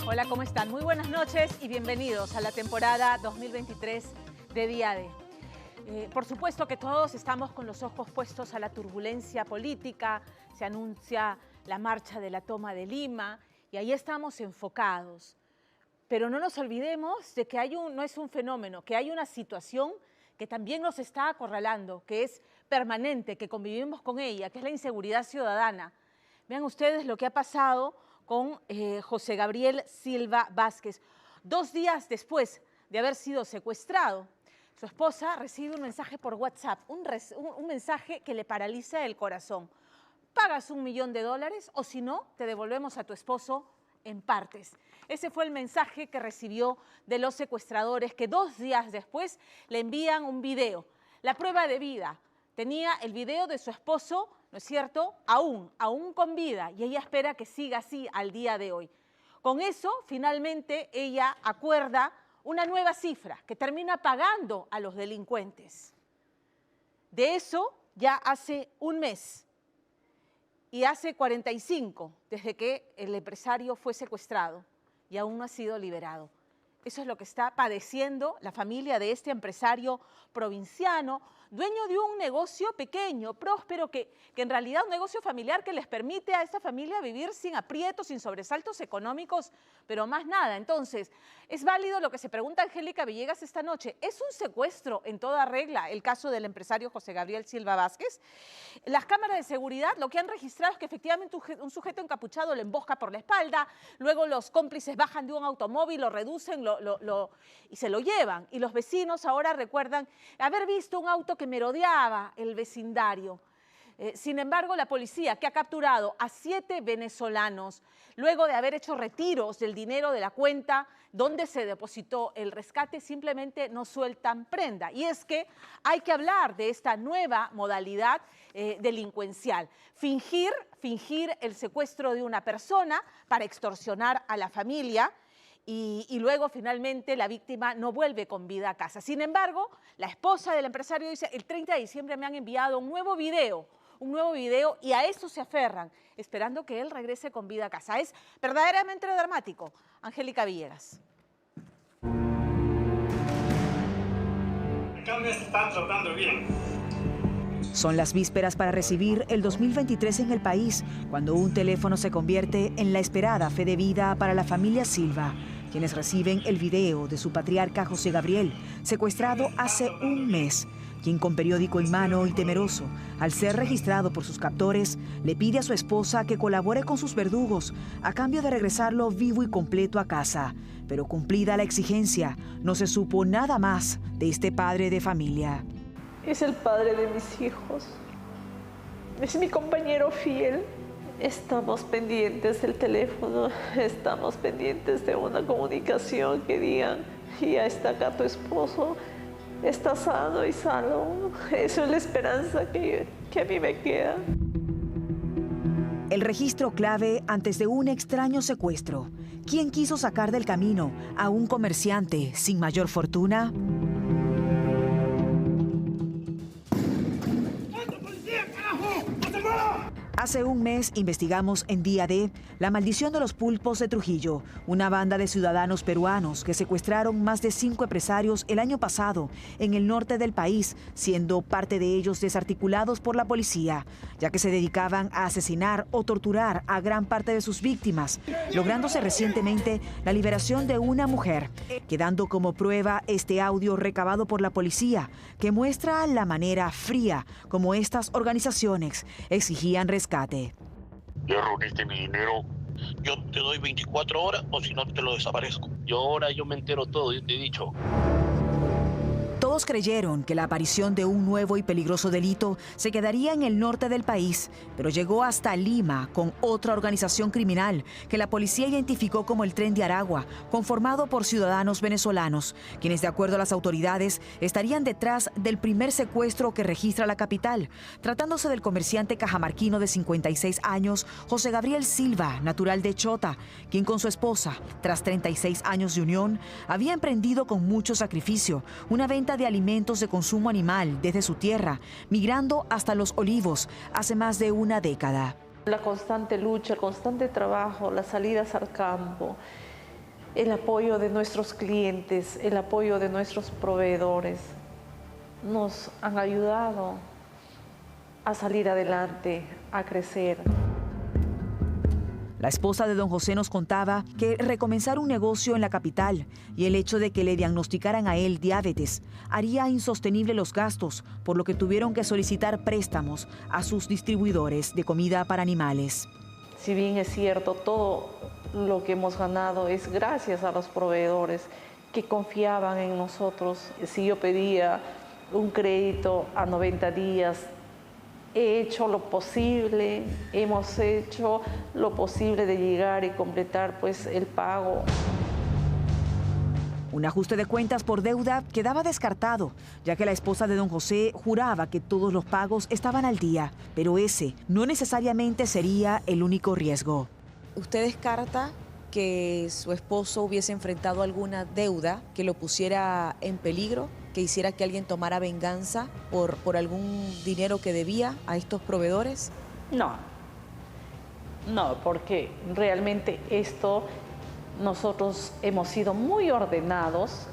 Hola, ¿cómo están? Muy buenas noches y bienvenidos a la temporada 2023 de Día D. Por supuesto que todos estamos con los ojos puestos a la turbulencia política. Se anuncia la marcha de la toma de Lima y ahí estamos enfocados. Pero no nos olvidemos de que no es un fenómeno, que hay una situación que también nos está acorralando, que es permanente, que convivimos con ella, que es la inseguridad ciudadana. Vean ustedes lo que ha pasado con José Gabriel Silva Vázquez. 2 días después de haber sido secuestrado, su esposa recibe un mensaje por WhatsApp, un mensaje que le paraliza el corazón. Pagas $1 millón o si no, te devolvemos a tu esposo en partes. Ese fue el mensaje que recibió de los secuestradores, que 2 días después le envían un video. La prueba de vida. Tenía el video de su esposo, ¿no es cierto?, aún con vida, y ella espera que siga así al día de hoy. Con eso, finalmente, ella acuerda una nueva cifra que termina pagando a los delincuentes. De eso ya hace un mes y hace 45 desde que el empresario fue secuestrado y aún no ha sido liberado. Eso es lo que está padeciendo la familia de este empresario provinciano, dueño de un negocio pequeño, próspero, que en realidad un negocio familiar que les permite a esta familia vivir sin aprietos, sin sobresaltos económicos, pero más nada. Entonces, es válido lo que se pregunta Angélica Villegas esta noche. ¿Es un secuestro en toda regla el caso del empresario José Gabriel Silva Vázquez? Las cámaras de seguridad lo que han registrado es que efectivamente un sujeto encapuchado le embosca por la espalda, luego los cómplices bajan de un automóvil, lo reducen y se lo llevan. Y los vecinos ahora recuerdan haber visto un auto que merodeaba el vecindario. Sin embargo, la policía, que ha capturado a 7 venezolanos, luego de haber hecho retiros del dinero de la cuenta donde se depositó el rescate, simplemente no sueltan prenda. Y es que hay que hablar de esta nueva modalidad delincuencial. Fingir el secuestro de una persona para extorsionar a la familia, y luego finalmente la víctima no vuelve con vida a casa. Sin embargo, la esposa del empresario dice: el 30 de diciembre me han enviado un nuevo video y a eso se aferran, esperando que él regrese con vida a casa. Es verdaderamente dramático. Angélica Villegas. Acá me están tratando bien. Son las vísperas para recibir el 2023 en el país, cuando un teléfono se convierte en la esperada fe de vida para la familia Silva, quienes reciben el video de su patriarca José Gabriel, secuestrado hace un mes, quien con periódico en mano y temeroso, al ser registrado por sus captores, le pide a su esposa que colabore con sus verdugos a cambio de regresarlo vivo y completo a casa. Pero cumplida la exigencia, no se supo nada más de este padre de familia. Es el padre de mis hijos, es mi compañero fiel. Estamos pendientes del teléfono, estamos pendientes de una comunicación que digan: ya está acá tu esposo, está sano y salvo. Esa es la esperanza que a mí me queda. El registro clave antes de un extraño secuestro. ¿Quién quiso sacar del camino a un comerciante sin mayor fortuna? Hace un mes investigamos en Día D la maldición de los pulpos de Trujillo, una banda de ciudadanos peruanos que secuestraron más de 5 empresarios el año pasado en el norte del país, siendo parte de ellos desarticulados por la policía, ya que se dedicaban a asesinar o torturar a gran parte de sus víctimas, lográndose recientemente la liberación de una mujer, quedando como prueba este audio recabado por la policía, que muestra la manera fría como estas organizaciones exigían rescate. Ya reuniste mi dinero, yo te doy 24 horas o si no te lo desaparezco. Yo ahora me entero todo, yo te he dicho. Todos creyeron que la aparición de un nuevo y peligroso delito se quedaría en el norte del país, pero llegó hasta Lima con otra organización criminal que la policía identificó como el Tren de Aragua, conformado por ciudadanos venezolanos, quienes de acuerdo a las autoridades estarían detrás del primer secuestro que registra la capital, tratándose del comerciante cajamarquino de 56 años, José Gabriel Silva, natural de Chota, quien con su esposa, tras 36 años de unión, había emprendido con mucho sacrificio una venta de alimentos de consumo animal desde su tierra, migrando hasta Los Olivos hace más de una década. La constante lucha, el constante trabajo, las salidas al campo, el apoyo de nuestros clientes, el apoyo de nuestros proveedores nos han ayudado a salir adelante, a crecer. La esposa de don José nos contaba que recomenzar un negocio en la capital y el hecho de que le diagnosticaran a él diabetes haría insostenible los gastos, por lo que tuvieron que solicitar préstamos a sus distribuidores de comida para animales. Si bien es cierto, todo lo que hemos ganado es gracias a los proveedores que confiaban en nosotros. Si yo pedía un crédito a 90 días, he hecho lo posible, hemos hecho lo posible de llegar y completar pues el pago. Un ajuste de cuentas por deuda quedaba descartado, ya que la esposa de don José juraba que todos los pagos estaban al día, pero ese no necesariamente sería el único riesgo. ¿Usted descarta que su esposo hubiese enfrentado alguna deuda que lo pusiera en peligro, que hiciera que alguien tomara venganza por algún dinero que debía a estos proveedores? No, porque realmente nosotros hemos sido muy ordenados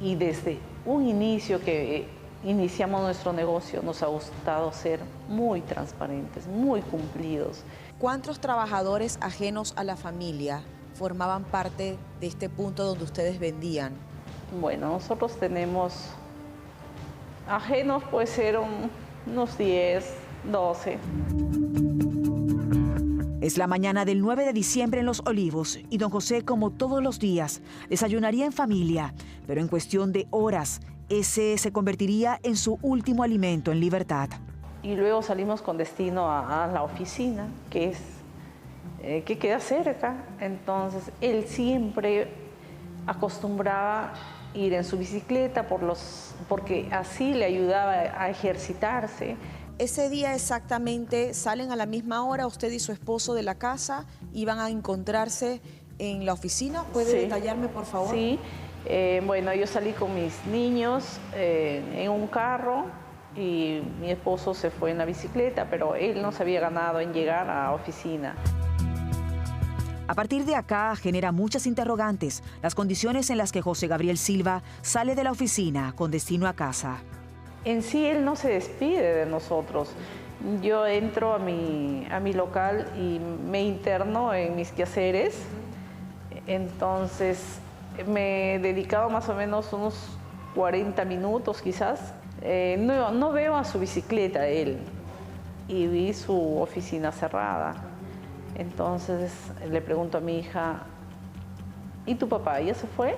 y desde un inicio que iniciamos nuestro negocio nos ha gustado ser muy transparentes, muy cumplidos. ¿Cuántos trabajadores ajenos a la familia formaban parte de este punto donde ustedes vendían? Bueno, nosotros tenemos ajenos, puede ser unos 10, 12. Es la mañana del 9 de diciembre en Los Olivos y don José, como todos los días, desayunaría en familia, pero en cuestión de horas, ese se convertiría en su último alimento en libertad. Y luego salimos con destino a la oficina, que queda cerca. Entonces, él siempre acostumbraba ir en su bicicleta porque así le ayudaba a ejercitarse. Ese día exactamente salen a la misma hora usted y su esposo de la casa y van a encontrarse en la oficina. ¿Puede detallarme, por favor? Sí, bueno, yo salí con mis niños en un carro y mi esposo se fue en la bicicleta, pero él no se había ganado en llegar a la oficina. A partir de acá genera muchas interrogantes las condiciones en las que José Gabriel Silva sale de la oficina con destino a casa. En sí, él no se despide de nosotros. Yo entro a mi local y me interno en mis quehaceres. Entonces, me he dedicado más o menos unos 40 minutos quizás. No veo a su bicicleta él y vi su oficina cerrada. Entonces, le pregunto a mi hija, ¿y tu papá? ¿Ya se fue?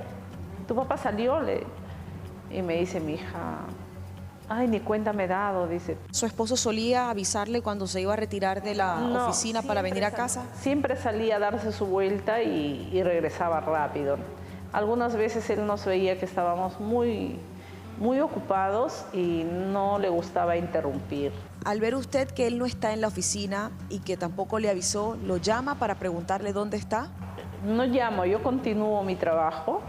¿Tu papá salió? Y me dice mi hija, ay, ni cuenta me he dado, dice. ¿Su esposo solía avisarle cuando se iba a retirar de la oficina para venir a casa? Siempre salía a darse su vuelta y regresaba rápido. Algunas veces él nos veía que estábamos muy ocupados y no le gustaba interrumpir. Al ver usted que él no está en la oficina y que tampoco le avisó, ¿lo llama para preguntarle dónde está? No llamo, yo continúo mi trabajo.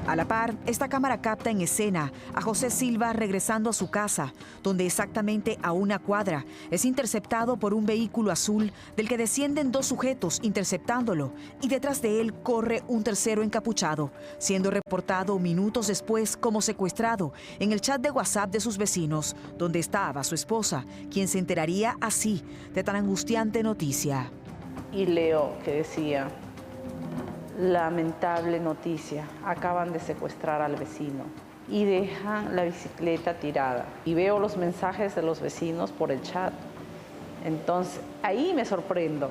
A la par, esta cámara capta en escena a José Silva regresando a su casa, donde exactamente a una cuadra es interceptado por un vehículo azul del que descienden dos sujetos interceptándolo y detrás de él corre un tercero encapuchado, siendo reportado minutos después como secuestrado en el chat de WhatsApp de sus vecinos, donde estaba su esposa, quien se enteraría así de tan angustiante noticia. Y leo que decía: lamentable noticia, acaban de secuestrar al vecino y dejan la bicicleta tirada. Y veo los mensajes de los vecinos por el chat. Entonces, ahí me sorprendo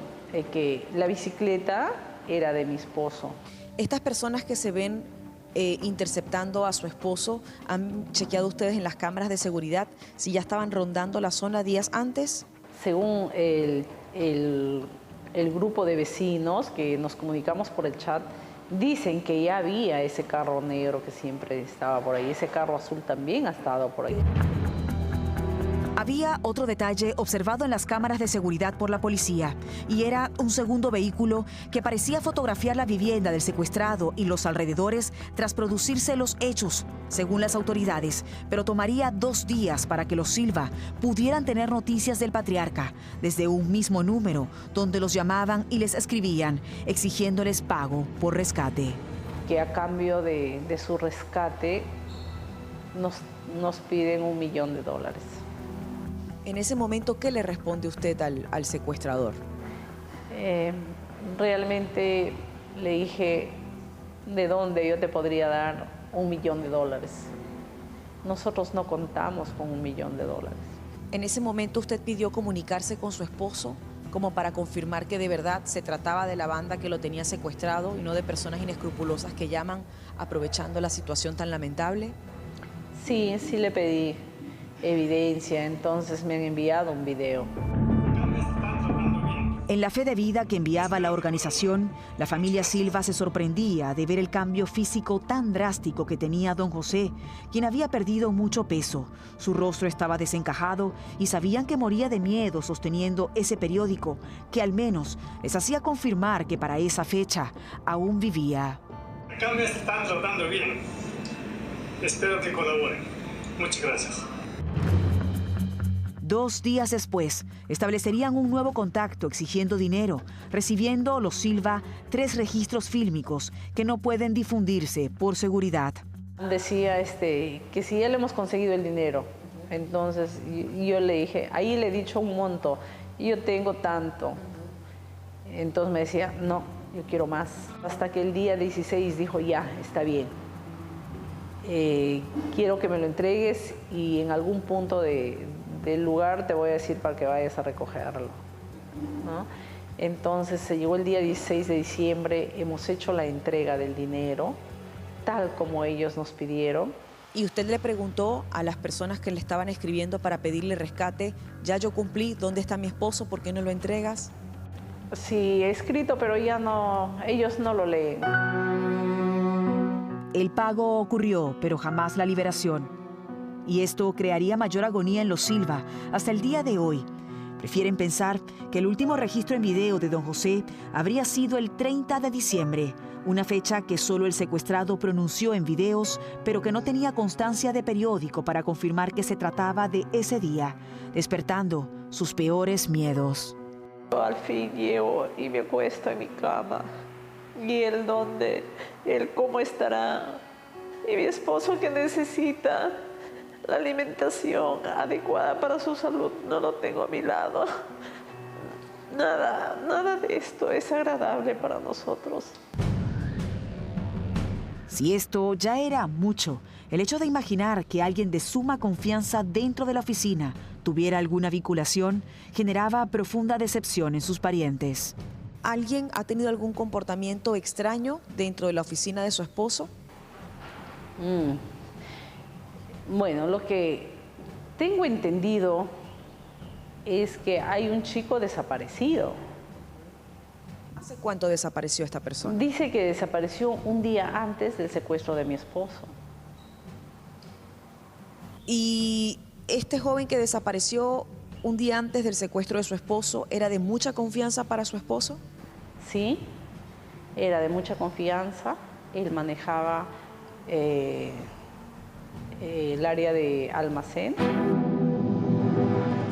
que la bicicleta era de mi esposo. Estas personas que se ven interceptando a su esposo, ¿han chequeado ustedes en las cámaras de seguridad si ya estaban rondando la zona días antes? Según el grupo de vecinos que nos comunicamos por el chat, dicen que ya había ese carro negro que siempre estaba por ahí. Ese carro azul también ha estado por ahí. Había otro detalle observado en las cámaras de seguridad por la policía, y era un segundo vehículo que parecía fotografiar la vivienda del secuestrado y los alrededores tras producirse los hechos, según las autoridades. Pero tomaría 2 días para que los Silva pudieran tener noticias del patriarca desde un mismo número donde los llamaban y les escribían exigiéndoles pago por rescate. Que a cambio de su rescate nos piden $1 millón. En ese momento, ¿qué le responde usted al secuestrador? Realmente le dije, ¿de dónde yo te podría dar $1 millón? Nosotros no contamos con $1 millón. En ese momento, ¿usted pidió comunicarse con su esposo como para confirmar que de verdad se trataba de la banda que lo tenía secuestrado y no de personas inescrupulosas que llaman aprovechando la situación tan lamentable? Sí, sí le pedí evidencia, entonces me han enviado un video. En la fe de vida que enviaba la organización, la familia Silva se sorprendía de ver el cambio físico tan drástico que tenía don José, quien había perdido mucho peso. Su rostro estaba desencajado y sabían que moría de miedo sosteniendo ese periódico, que al menos les hacía confirmar que para esa fecha aún vivía. Acá me están tratando bien. Espero que colaboren. Muchas gracias. 2 días después, establecerían un nuevo contacto exigiendo dinero, recibiendo los Silva 3 registros fílmicos que no pueden difundirse por seguridad. Decía que si ya le hemos conseguido el dinero, entonces yo le dije, ahí le he dicho un monto, yo tengo tanto. Entonces me decía, no, yo quiero más. Hasta que el día 16 dijo, ya, está bien. Quiero que me lo entregues y en algún punto del lugar te voy a decir para que vayas a recogerlo, ¿no? Entonces se llegó el día 16 de diciembre, hemos hecho la entrega del dinero, tal como ellos nos pidieron. ¿Y usted le preguntó a las personas que le estaban escribiendo para pedirle rescate, ya yo cumplí, ¿dónde está mi esposo? ¿Por qué no lo entregas? Sí, he escrito, pero ya no, ellos no lo leen. El pago ocurrió, pero jamás la liberación. Y esto crearía mayor agonía en los Silva hasta el día de hoy. Prefieren pensar que el último registro en video de don José habría sido el 30 de diciembre, una fecha que solo el secuestrado pronunció en videos, pero que no tenía constancia de periódico para confirmar que se trataba de ese día, despertando sus peores miedos. Al fin llego y me acuesto en mi cama. ¿Y él dónde? ¿Él cómo estará? Y mi esposo que necesita la alimentación adecuada para su salud, no lo tengo a mi lado. Nada de esto es agradable para nosotros. Si esto ya era mucho, el hecho de imaginar que alguien de suma confianza dentro de la oficina tuviera alguna vinculación generaba profunda decepción en sus parientes. ¿Alguien ha tenido algún comportamiento extraño dentro de la oficina de su esposo? Bueno, lo que tengo entendido es que hay un chico desaparecido. ¿Hace cuánto desapareció esta persona? Dice que desapareció un día antes del secuestro de mi esposo. ¿Y este joven que desapareció un día antes del secuestro de su esposo era de mucha confianza para su esposo? Sí, era de mucha confianza. Él manejaba el área de almacén.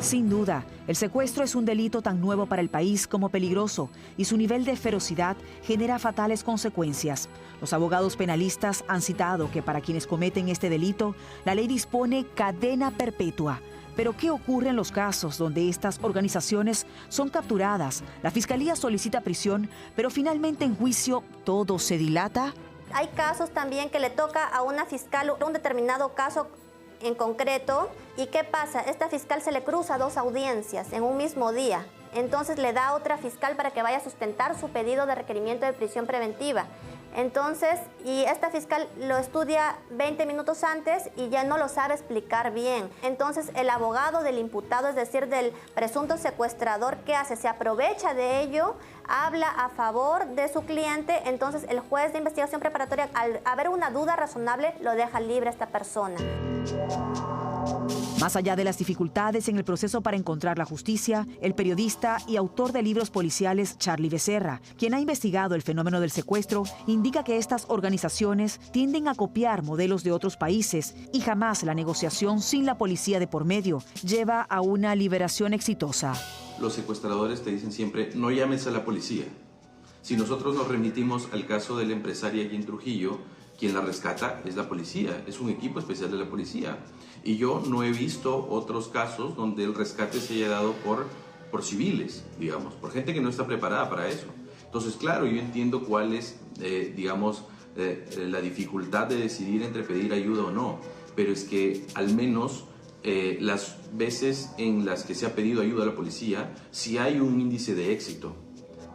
Sin duda, el secuestro es un delito tan nuevo para el país como peligroso y su nivel de ferocidad genera fatales consecuencias. Los abogados penalistas han citado que para quienes cometen este delito, la ley dispone cadena perpetua. Pero ¿qué ocurre en los casos donde estas organizaciones son capturadas? La Fiscalía solicita prisión, pero finalmente en juicio todo se dilata. Hay casos también que le toca a una fiscal un determinado caso en concreto. ¿Y qué pasa? Esta fiscal se le cruza 2 audiencias en un mismo día. Entonces le da a otra fiscal para que vaya a sustentar su pedido de requerimiento de prisión preventiva. Entonces, y esta fiscal lo estudia 20 minutos antes y ya no lo sabe explicar bien. Entonces, el abogado del imputado, es decir, del presunto secuestrador, ¿qué hace? Se aprovecha de ello, habla a favor de su cliente. Entonces, el juez de investigación preparatoria, al haber una duda razonable, lo deja libre a esta persona. Más allá de las dificultades en el proceso para encontrar la justicia, el periodista y autor de libros policiales Charlie Becerra, quien ha investigado el fenómeno del secuestro, indica que estas organizaciones tienden a copiar modelos de otros países y jamás la negociación sin la policía de por medio lleva a una liberación exitosa. Los secuestradores te dicen siempre, no llames a la policía. Si nosotros nos remitimos al caso de la empresaria aquí en Trujillo, quien la rescata es la policía, es un equipo especial de la policía. Y yo no he visto otros casos donde el rescate se haya dado por civiles, digamos, por gente que no está preparada para eso. Entonces, claro, yo entiendo cuál es, la dificultad de decidir entre pedir ayuda o no, pero es que al menos las veces en las que se ha pedido ayuda a la policía, sí hay un índice de éxito.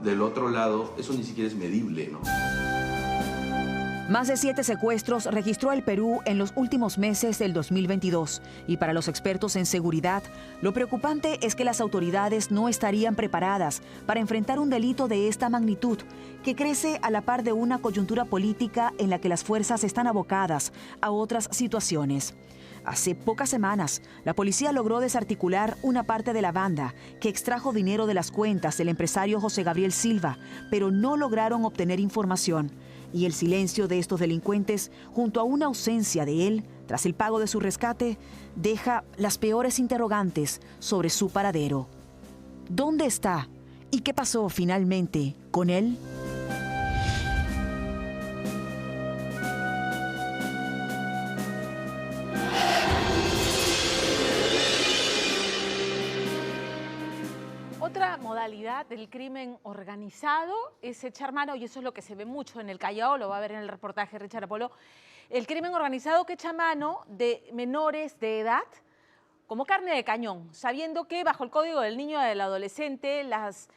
Del otro lado, eso ni siquiera es medible, ¿no? Más de 7 secuestros registró el Perú en los últimos meses del 2022. Y para los expertos en seguridad, lo preocupante es que las autoridades no estarían preparadas para enfrentar un delito de esta magnitud, que crece a la par de una coyuntura política en la que las fuerzas están abocadas a otras situaciones. Hace pocas semanas, la policía logró desarticular una parte de la banda que extrajo dinero de las cuentas del empresario José Gabriel Silva, pero no lograron obtener información. Y el silencio de estos delincuentes, junto a una ausencia de él tras el pago de su rescate, deja las peores interrogantes sobre su paradero. ¿Dónde está? ¿Y qué pasó finalmente con él? Otra modalidad del crimen organizado es echar mano, y eso es lo que se ve mucho en el Callao, lo va a ver en el reportaje de Richard Apolo, el crimen organizado que echa mano de menores de edad como carne de cañón, sabiendo que bajo el Código del Niño y del Adolescente las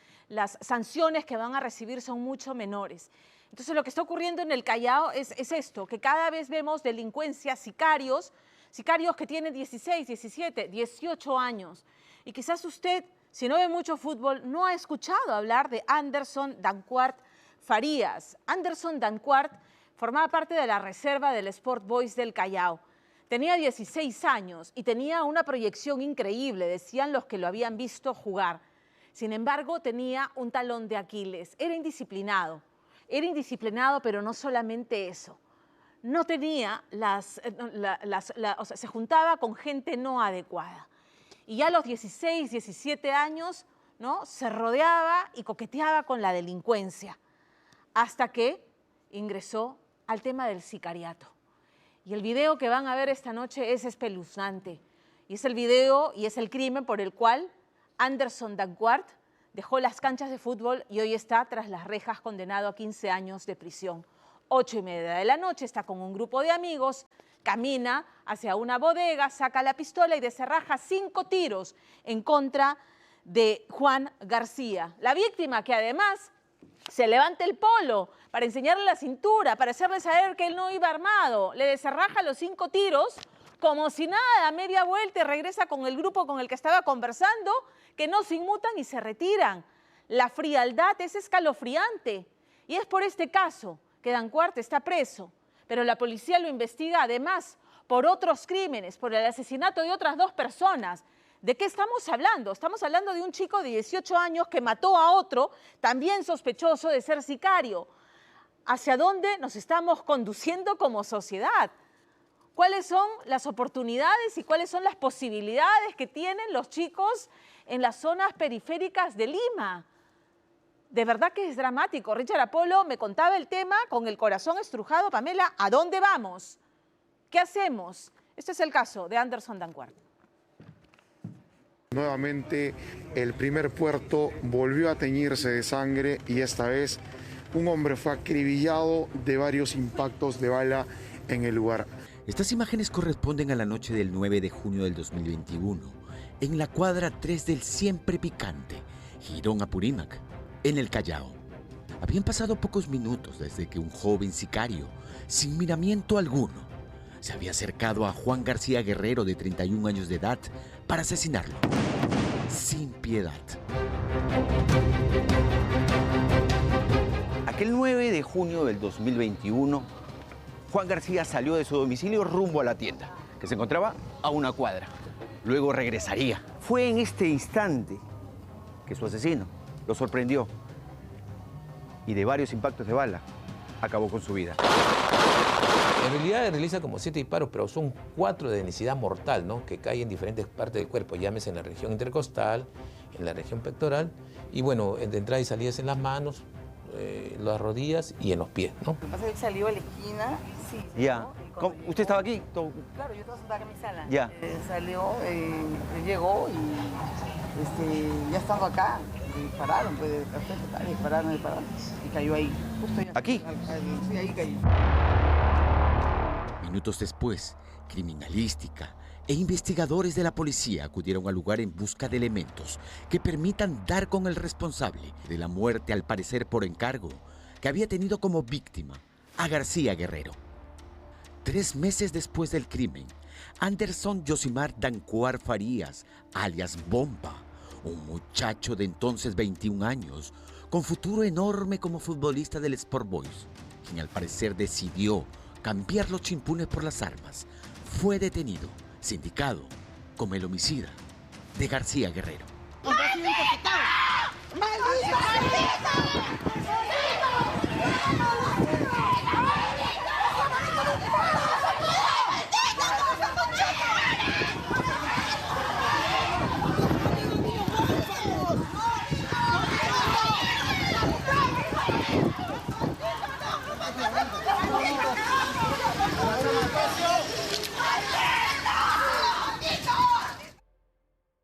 sanciones que van a recibir son mucho menores. Entonces lo que está ocurriendo en el Callao es esto, que cada vez vemos delincuencia, sicarios que tienen 16, 17, 18 años. Y quizás usted, si no ve mucho fútbol, no ha escuchado hablar de Anderson Dancuart Farías. Anderson Dancuart formaba parte de la reserva del Sport Boys del Callao. Tenía 16 años y tenía una proyección increíble, decían los que lo habían visto jugar. Sin embargo, tenía un talón de Aquiles. Era indisciplinado, pero no solamente eso. No tenía se juntaba con gente no adecuada. Y ya a los 16, 17 años, ¿no?, se rodeaba y coqueteaba con la delincuencia, hasta que ingresó al tema del sicariato. Y el video que van a ver esta noche es espeluznante. Y es el video y es el crimen por el cual Anderson Dancuart dejó las canchas de fútbol y hoy está tras las rejas condenado a 15 años de prisión. 8:30 de la noche, está con un grupo de amigos, camina hacia una bodega, saca la pistola y deserraja 5 tiros en contra de Juan García. La víctima, que además se levanta el polo para enseñarle la cintura, para hacerle saber que él no iba armado, le deserraja los 5 tiros como si nada, media vuelta y regresa con el grupo con el que estaba conversando, que no se inmutan y se retiran. La frialdad es escalofriante y es por este caso que Dancuart está preso. Pero la policía lo investiga además por otros crímenes, por el asesinato de otras 2 personas. ¿De qué estamos hablando? Estamos hablando de un chico de 18 años que mató a otro, también sospechoso de ser sicario. ¿Hacia dónde nos estamos conduciendo como sociedad? ¿Cuáles son las oportunidades y cuáles son las posibilidades que tienen los chicos en las zonas periféricas de Lima? De verdad que es dramático. Richard Apolo me contaba el tema con el corazón estrujado. Pamela, ¿a dónde vamos? ¿Qué hacemos? Este es el caso de Anderson Dancuart. Nuevamente el primer puerto volvió a teñirse de sangre y esta vez un hombre fue acribillado de varios impactos de bala en el lugar. Estas imágenes corresponden a la noche del 9 de junio del 2021, en la cuadra 3 del siempre picante Girón Apurímac, en el Callao. Habían pasado pocos minutos desde que un joven sicario, sin miramiento alguno, se había acercado a Juan García Guerrero, de 31 años de edad, para asesinarlo, sin piedad. Aquel 9 de junio del 2021, Juan García salió de su domicilio rumbo a la tienda. que se encontraba a una cuadra. Luego regresaría. Fue en este instante que su asesino lo sorprendió y de varios impactos de bala acabó con su vida. En realidad realiza como 7 disparos, pero son 4 de densidad mortal, ¿no? Que caen en diferentes partes del cuerpo, llámese en la región intercostal, en la región pectoral, y bueno, de entrada y salidas en las manos, las rodillas y en los pies, ¿no? Lo que pasa es que salió a la esquina, sí. Ya. ¿Usted estaba aquí? Claro, yo estaba sentada en mi sala. Ya. Salió, él llegó y ya estando acá, dispararon, pues, dispararon, y cayó ahí. Justo ahí. ¿Aquí? Sí, ahí cayó. Minutos después, criminalística e investigadores de la policía acudieron al lugar en busca de elementos que permitan dar con el responsable de la muerte, al parecer por encargo, que había tenido como víctima a García Guerrero. 3 meses después del crimen, Anderson Yosimar Dancuar Farías, alias Bomba, un muchacho de entonces 21 años, con futuro enorme como futbolista del Sport Boys, quien al parecer decidió cambiar los chimpunes por las armas, fue detenido, sindicado como el homicida de García Guerrero.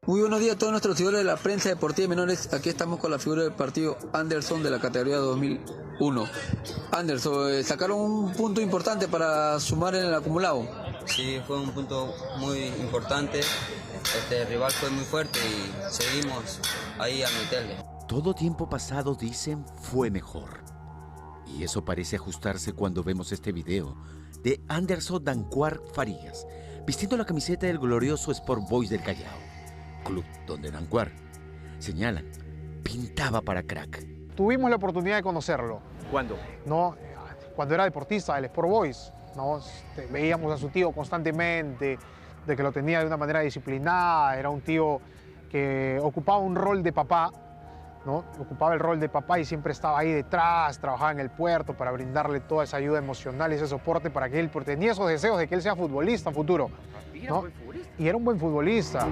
Muy buenos días a todos nuestros seguidores de la prensa deportiva de menores. Aquí estamos con la figura del partido Anderson de la categoría 2001. Anderson, sacaron un punto importante para sumar en el acumulado. Sí, fue un punto muy importante. El rival fue muy fuerte y seguimos ahí a meterle. Todo tiempo pasado, dicen, fue mejor. Y eso parece ajustarse cuando vemos este video de Anderson Dancuar Farías, vistiendo la camiseta del glorioso Sport Boys del Callao, club donde Dancuar, señalan, pintaba para crack. Tuvimos la oportunidad de conocerlo. ¿Cuándo? No, cuando era deportista del Sport Boys, ¿no? Veíamos a su tío constantemente, de que lo tenía de una manera disciplinada, era un tío que ocupaba un rol de papá, ¿no? Ocupaba el rol de papá y siempre estaba ahí detrás, trabajaba en el puerto para brindarle toda esa ayuda emocional y ese soporte para que él, porque tenía esos deseos de que él sea futbolista en futuro, ¿no? Y era un buen futbolista.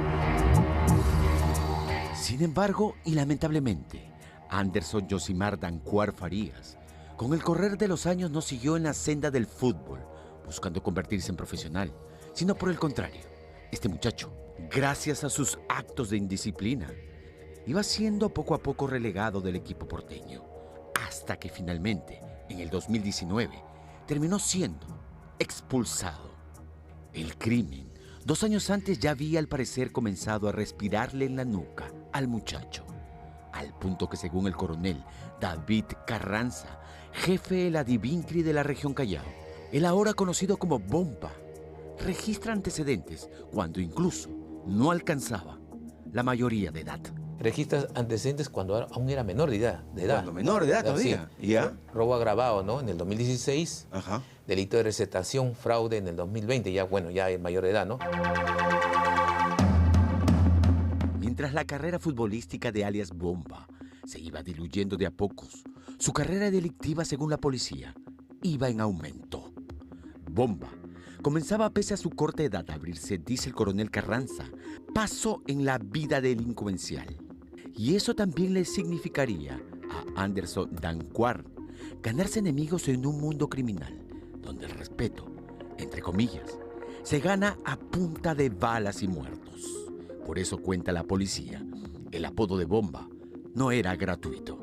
Sin embargo, y lamentablemente, Anderson Yosimar Dancuar Farías, con el correr de los años no siguió en la senda del fútbol, buscando convertirse en profesional, sino por el contrario. Este muchacho, gracias a sus actos de indisciplina, iba siendo poco a poco relegado del equipo porteño, hasta que finalmente, en el 2019, terminó siendo expulsado. El crimen, 2 años antes, ya había al parecer comenzado a respirarle en la nuca al muchacho, al punto que, según el coronel David Carranza, jefe de la Divincri de la región Callao, el ahora conocido como Bomba, registra antecedentes cuando incluso no alcanzaba la mayoría de edad. Registras antecedentes cuando aún era menor de edad. Cuando menor de edad todavía. Sí. ¿Ya? Robo agravado, ¿no? En el 2016. Ajá. Delito de receptación, fraude en el 2020, ya bueno, ya es mayor de edad, ¿no? Mientras la carrera futbolística de alias Bomba se iba diluyendo de a pocos, su carrera delictiva, según la policía, iba en aumento. Bomba comenzaba, pese a su corta edad, a abrirse, dice el coronel Carranza, paso en la vida delincuencial. Y eso también le significaría a Anderson Dancuar ganarse enemigos en un mundo criminal, donde el respeto, entre comillas, se gana a punta de balas y muertos. Por eso, cuenta la policía, el apodo de Bomba no era gratuito.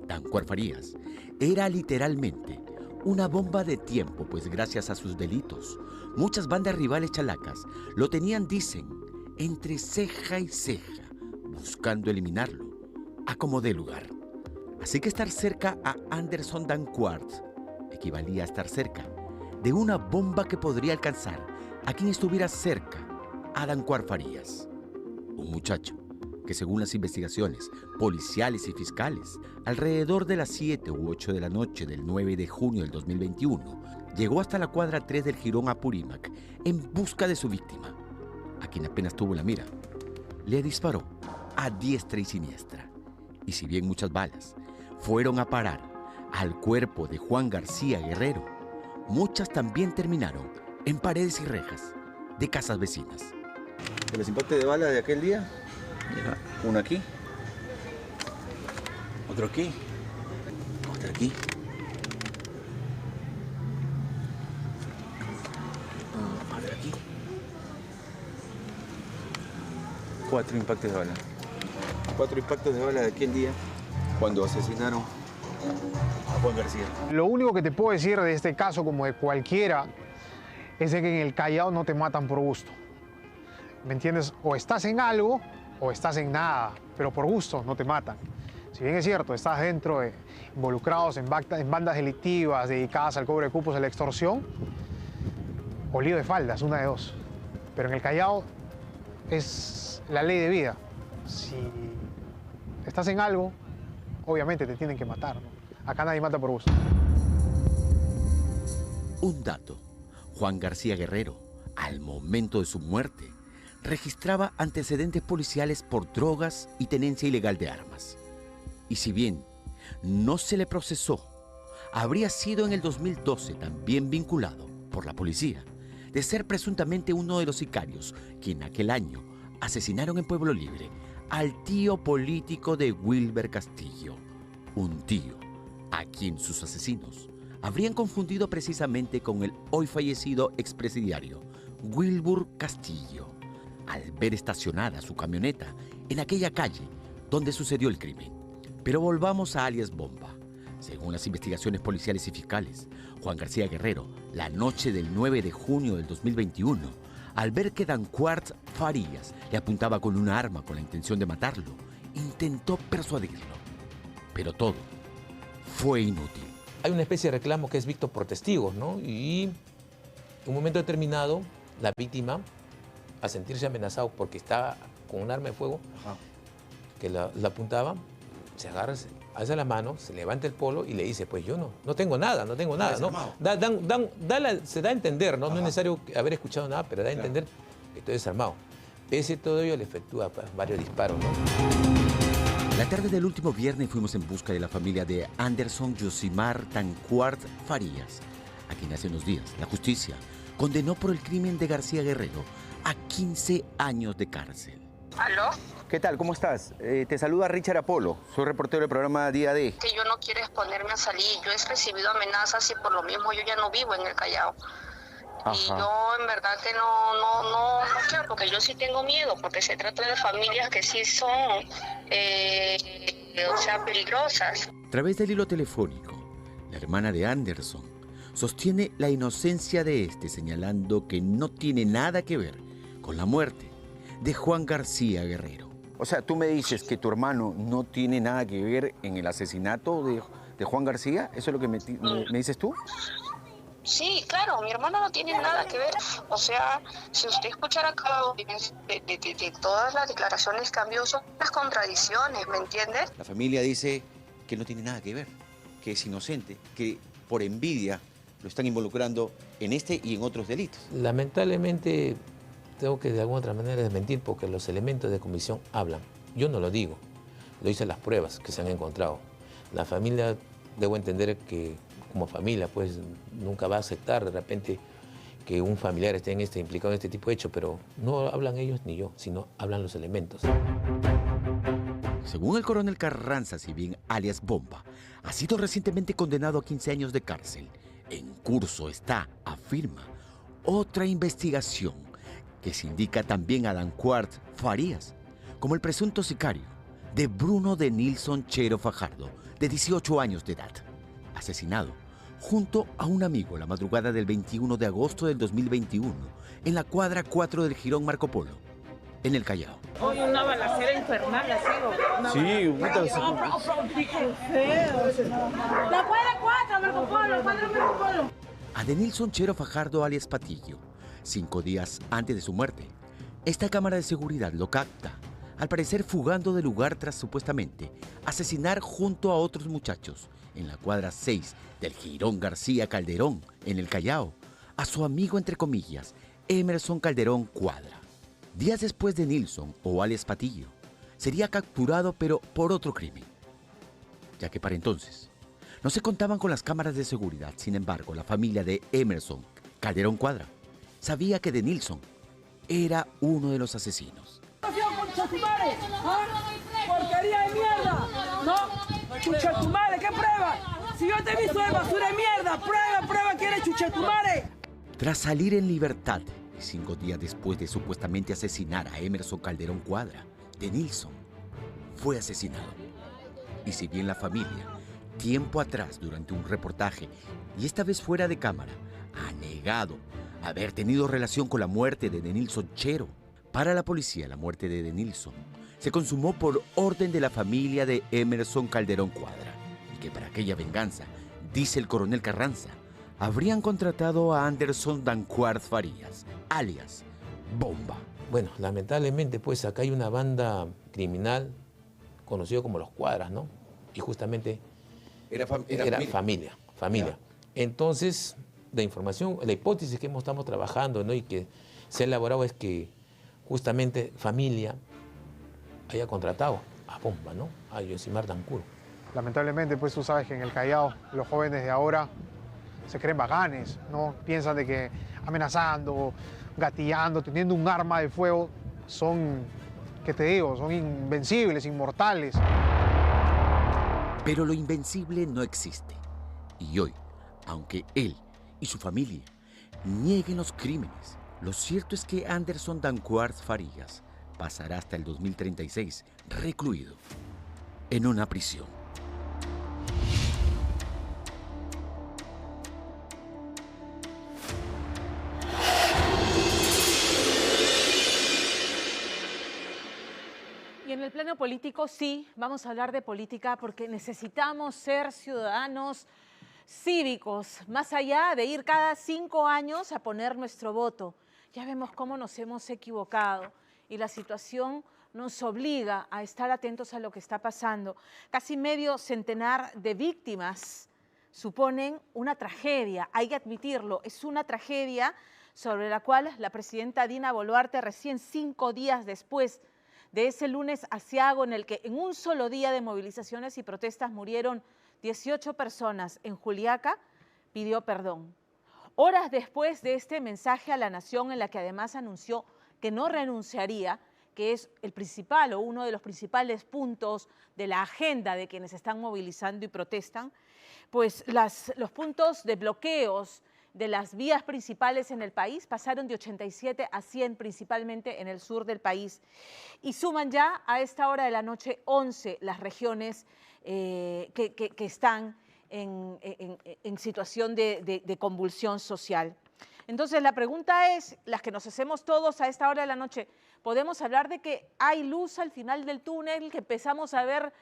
Dancuar Farías era literalmente una bomba de tiempo, pues gracias a sus delitos, muchas bandas rivales chalacas lo tenían, dicen, entre ceja y ceja, buscando eliminarlo a como dé lugar. Así que estar cerca a Anderson Dancuar equivalía a estar cerca de una bomba que podría alcanzar a quien estuviera cerca a Dancuar Farías. Un muchacho que, según las investigaciones policiales y fiscales, alrededor de las 7 u 8 de la noche del 9 de junio del 2021, llegó hasta la cuadra 3 del Jirón Apurímac en busca de su víctima, a quien apenas tuvo la mira. Le disparó a diestra y siniestra. Y si bien muchas balas fueron a parar al cuerpo de Juan García Guerrero, muchas también terminaron en paredes y rejas de casas vecinas. ¿De los impactos de bala de aquel día? Uno aquí. Otro aquí. Otro aquí. Otro aquí. 4 impactos de bala. 4 impactos de bala de aquel día cuando asesinaron a Juan García. Lo único que te puedo decir de este caso, como de cualquiera, es de que en el Callao no te matan por gusto. ¿Me entiendes? O estás en algo o estás en nada, pero por gusto no te matan. Si bien es cierto, estás involucrados en bandas delictivas dedicadas al cobro de cupos, a la extorsión, o lío de faldas, una de dos. Pero en el Callao es la ley de vida. Si estás en algo, obviamente te tienen que matar, ¿no? Acá nadie mata por gusto. Un dato. Juan García Guerrero, al momento de su muerte, registraba antecedentes policiales por drogas y tenencia ilegal de armas. Y si bien no se le procesó, habría sido en el 2012 también vinculado por la policía de ser presuntamente uno de los sicarios que en aquel año asesinaron en Pueblo Libre al tío político de Wilber Castillo, un tío a quien sus asesinos habrían confundido precisamente con el hoy fallecido expresidiario Wilbur Castillo, al ver estacionada su camioneta en aquella calle donde sucedió el crimen. Pero volvamos a alias Bomba. Según las investigaciones policiales y fiscales, Juan García Guerrero, la noche del 9 de junio del 2021, al ver que Dancuart Farías le apuntaba con una arma con la intención de matarlo, intentó persuadirlo. Pero todo fue inútil. Hay una especie de reclamo que es visto por testigos, ¿no? Y en un momento determinado, la víctima, a sentirse amenazado porque estaba con un arma de fuego, que la apuntaba, se agarra, alza la mano, se levanta el polo y le dice, pues yo no tengo nada, ¿no? Se da a entender, ¿no? No es necesario haber escuchado nada, pero da a entender que estoy desarmado. Pese a todo ello, le efectúa varios disparos, ¿no? La tarde del último viernes fuimos en busca de la familia de Anderson Yosimar Dancuart Farías, a quien hace unos días la justicia condenó por el crimen de García Guerrero a 15 años de cárcel. ¿Aló? ¿Qué tal? ¿Cómo estás? Te saluda Richard Apolo, soy reportero del programa Día D. Que yo no quiero exponerme a salir, yo he recibido amenazas y por lo mismo yo ya no vivo en el Callao. Ajá. Y yo en verdad que no quiero, porque yo sí tengo miedo, porque se trata de familias que sí son, peligrosas. A través del hilo telefónico, la hermana de Anderson sostiene la inocencia de este, señalando que no tiene nada que ver con la muerte de Juan García Guerrero. O sea, tú me dices que tu hermano no tiene nada que ver en el asesinato de Juan García, ¿eso es lo que me dices tú? Sí, claro, mi hermano no tiene nada que ver. O sea, si usted escuchara cada de todas las declaraciones que han habido, son unas contradicciones, ¿me entiendes? La familia dice que no tiene nada que ver, que es inocente, que por envidia lo están involucrando en este y en otros delitos. Lamentablemente tengo que de alguna otra manera desmentir porque los elementos de comisión hablan. Yo no lo digo, lo dicen las pruebas que se han encontrado. La familia, debo entender que como familia, pues nunca va a aceptar de repente que un familiar esté implicado en este tipo de hecho, pero no hablan ellos ni yo, sino hablan los elementos. Según el coronel Carranza, si bien alias Bomba ha sido recientemente condenado a 15 años de cárcel, en curso está, afirma, otra investigación que se indica también a Dancuart Farías como el presunto sicario de Bruno de Nilson Chero Fajardo, de 18 años de edad, asesinado junto a un amigo la madrugada del 21 de agosto del 2021 en la cuadra 4 del Jirón Marco Polo, en el Callao. Hoy una balacera infernal ha sido. Sí, La cuadra 4, Marco Polo, cuadra Marco Polo. A Denilson Chero Fajardo alias Patillo, 5 días antes de su muerte, esta cámara de seguridad lo capta al parecer fugando del lugar tras supuestamente asesinar junto a otros muchachos en la cuadra 6 del Girón García Calderón, en el Callao, a su amigo entre comillas, Emerson Calderón Cuadra. Días después de Nilson, o alias Patillo, sería capturado pero por otro crimen, ya que para entonces no se contaban con las cámaras de seguridad. Sin embargo, la familia de Emerson Calderón Cuadra sabía que de Nilson era uno de los asesinos. ¡Porquería de mierda! ¿No? ¡Chuchetumare! ¿Qué prueba? Si yo te he visto de basura de mierda, prueba que eres chuchetumare. Tras salir en libertad y 5 días después de supuestamente asesinar a Emerson Calderón Cuadra, de Nilson fue asesinado. Y si bien la familia, tiempo atrás durante un reportaje, y esta vez fuera de cámara, ha negado haber tenido relación con la muerte de Denilson Chero, para la policía la muerte de Denilson se consumó por orden de la familia de Emerson Calderón Cuadra, y que para aquella venganza, dice el coronel Carranza, habrían contratado a Anderson Dancuart Farías, alias Bomba. Bueno, lamentablemente pues acá hay una banda criminal conocida como los Cuadras, ¿no? Y justamente era familia. Ya. Entonces, la información, la hipótesis que estamos trabajando, ¿no? Y que se ha elaborado es que justamente familia haya contratado a Bomba, ¿no? A Yosimar Dancur. Lamentablemente, pues tú sabes que en el Callao los jóvenes de ahora se creen bacanes, ¿no? Piensan de que amenazando, gatillando, teniendo un arma de fuego, son, ¿qué te digo? Son invencibles, inmortales. Pero lo invencible no existe. Y hoy, aunque él y su familia nieguen los crímenes, lo cierto es que Anderson Dancuart Farías pasará hasta el 2036 recluido en una prisión. Y en el plano político sí, vamos a hablar de política porque necesitamos ser ciudadanos cívicos, más allá de ir cada 5 años a poner nuestro voto. Ya vemos cómo nos hemos equivocado y la situación nos obliga a estar atentos a lo que está pasando. Casi medio centenar de víctimas suponen una tragedia, hay que admitirlo, es una tragedia sobre la cual la presidenta Dina Boluarte recién 5 días después de ese lunes aciago en el que en un solo día de movilizaciones y protestas murieron 18 personas en Juliaca, pidió perdón. Horas después de este mensaje a la nación, en la que además anunció que no renunciaría, que es el principal o uno de los principales puntos de la agenda de quienes están movilizando y protestan, pues los puntos de bloqueos de las vías principales en el país pasaron de 87 a 100, principalmente en el sur del país. Y suman ya a esta hora de la noche 11 las regiones que están en situación de convulsión social. Entonces la pregunta es, las que nos hacemos todos a esta hora de la noche, ¿podemos hablar de que hay luz al final del túnel, que empezamos a ver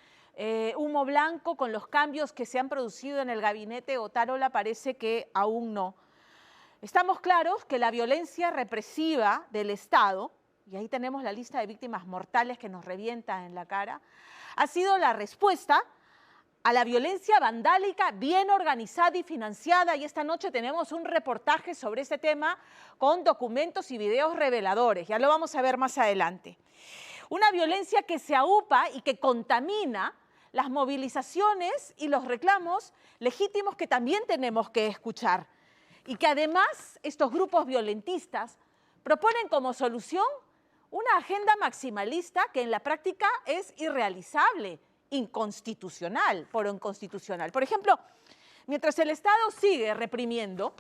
humo blanco con los cambios que se han producido en el gabinete Otárola? Parece que aún no. Estamos claros que la violencia represiva del Estado, y ahí tenemos la lista de víctimas mortales que nos revienta en la cara, ha sido la respuesta a la violencia vandálica bien organizada y financiada. Y esta noche tenemos un reportaje sobre este tema con documentos y videos reveladores. Ya lo vamos a ver más adelante. Una violencia que se aupa y que contamina las movilizaciones y los reclamos legítimos que también tenemos que escuchar. Y que además estos grupos violentistas proponen como solución una agenda maximalista que en la práctica es irrealizable, inconstitucional, por inconstitucional. Por ejemplo, mientras el Estado sigue reprimiendo,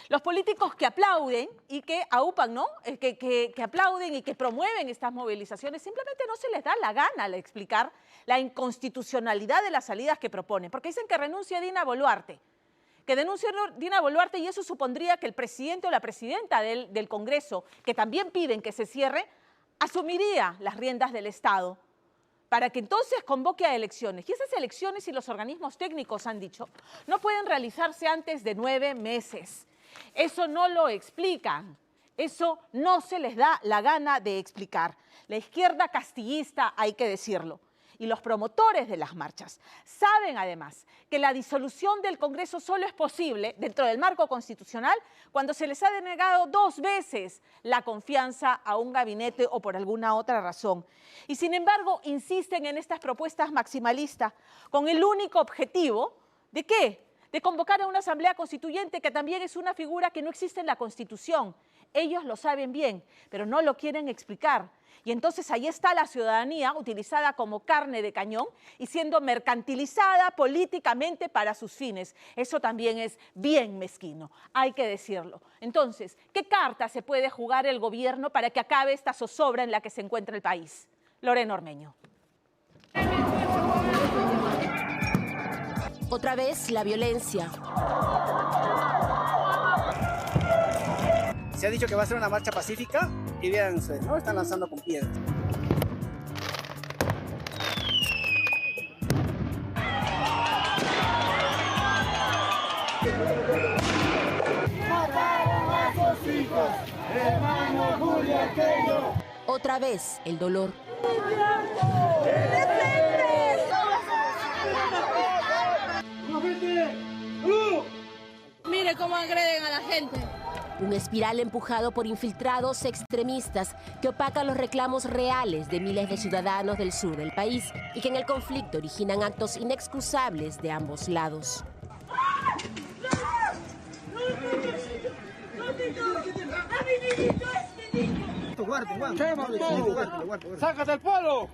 los políticos que aplauden y que aupan, ¿no? que aplauden y que promueven estas movilizaciones, simplemente no se les da la gana al explicar la inconstitucionalidad de las salidas que proponen, porque dicen que renuncie Dina Boluarte, que denuncie Dina Boluarte, y eso supondría que el presidente o la presidenta del Congreso, que también piden que se cierre, asumiría las riendas del Estado para que entonces convoque a elecciones. Y esas elecciones, y los organismos técnicos han dicho, no pueden realizarse antes de 9 meses. Eso no lo explican. Eso no se les da la gana de explicar. La izquierda castillista, hay que decirlo. Y los promotores de las marchas saben además que la disolución del Congreso solo es posible dentro del marco constitucional cuando se les ha denegado 2 veces la confianza a un gabinete o por alguna otra razón. Y sin embargo insisten en estas propuestas maximalistas con el único objetivo ¿de qué? De convocar a una asamblea constituyente que también es una figura que no existe en la Constitución. Ellos lo saben bien, pero no lo quieren explicar. Y entonces ahí está la ciudadanía utilizada como carne de cañón y siendo mercantilizada políticamente para sus fines. Eso también es bien mezquino, hay que decirlo. Entonces, ¿qué carta se puede jugar el gobierno para que acabe esta zozobra en la que se encuentra el país? Lorena Ormeño. Otra vez la violencia. Se ha dicho que va a ser una marcha pacífica y véanse, ¿no? Están lanzando con piedras. Otra vez el dolor. Mire cómo agreden a la gente. Un espiral empujado por infiltrados extremistas que opacan los reclamos reales de miles de ciudadanos del sur del país y que en el conflicto originan actos inexcusables de ambos lados. ¡Sácate el palo!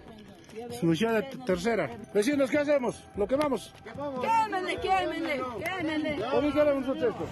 Solución de tercera. Vecinos, ¿qué hacemos? ¿Lo quemamos? Quémenle, quémenle, quémenle. ¿Cómo queremos nosotros esto?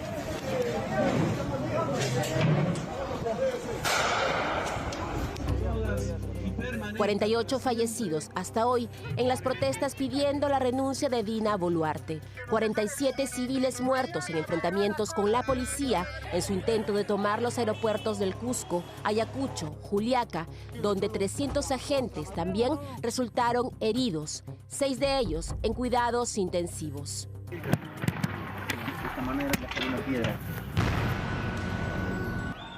48 fallecidos hasta hoy en las protestas pidiendo la renuncia de Dina Boluarte. 47 civiles muertos en enfrentamientos con la policía en su intento de tomar los aeropuertos del Cusco, Ayacucho, Juliaca, donde 300 agentes también resultaron heridos, 6 de ellos en cuidados intensivos. De esta manera bajar una piedra.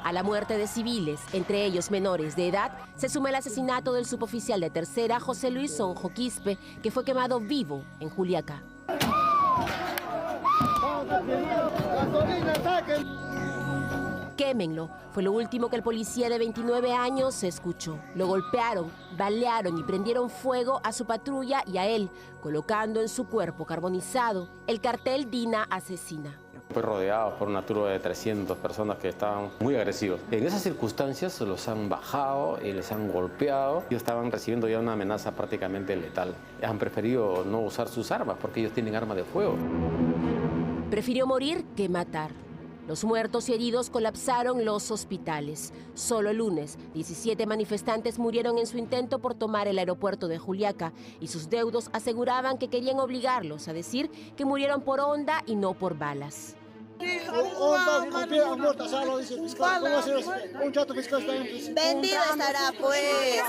A la muerte de civiles, entre ellos menores de edad, se suma el asesinato del suboficial de tercera, José Luis Sonjo Quispe, que fue quemado vivo en Juliaca. Quémenlo, fue lo último que el policía de 29 años se escuchó. Lo golpearon, balearon y prendieron fuego a su patrulla y a él, colocando en su cuerpo carbonizado el cartel Dina Asesina. Fue rodeado por una turba de 300 personas que estaban muy agresivos. En esas circunstancias los han bajado y les han golpeado. Ellos estaban recibiendo ya una amenaza prácticamente letal. Han preferido no usar sus armas porque ellos tienen armas de fuego. Prefirió morir que matar. Los muertos y heridos colapsaron los hospitales. Solo el lunes, 17 manifestantes murieron en su intento por tomar el aeropuerto de Juliaca y sus deudos aseguraban que querían obligarlos a decir que murieron por honda y no por balas. Vendido estará, pues.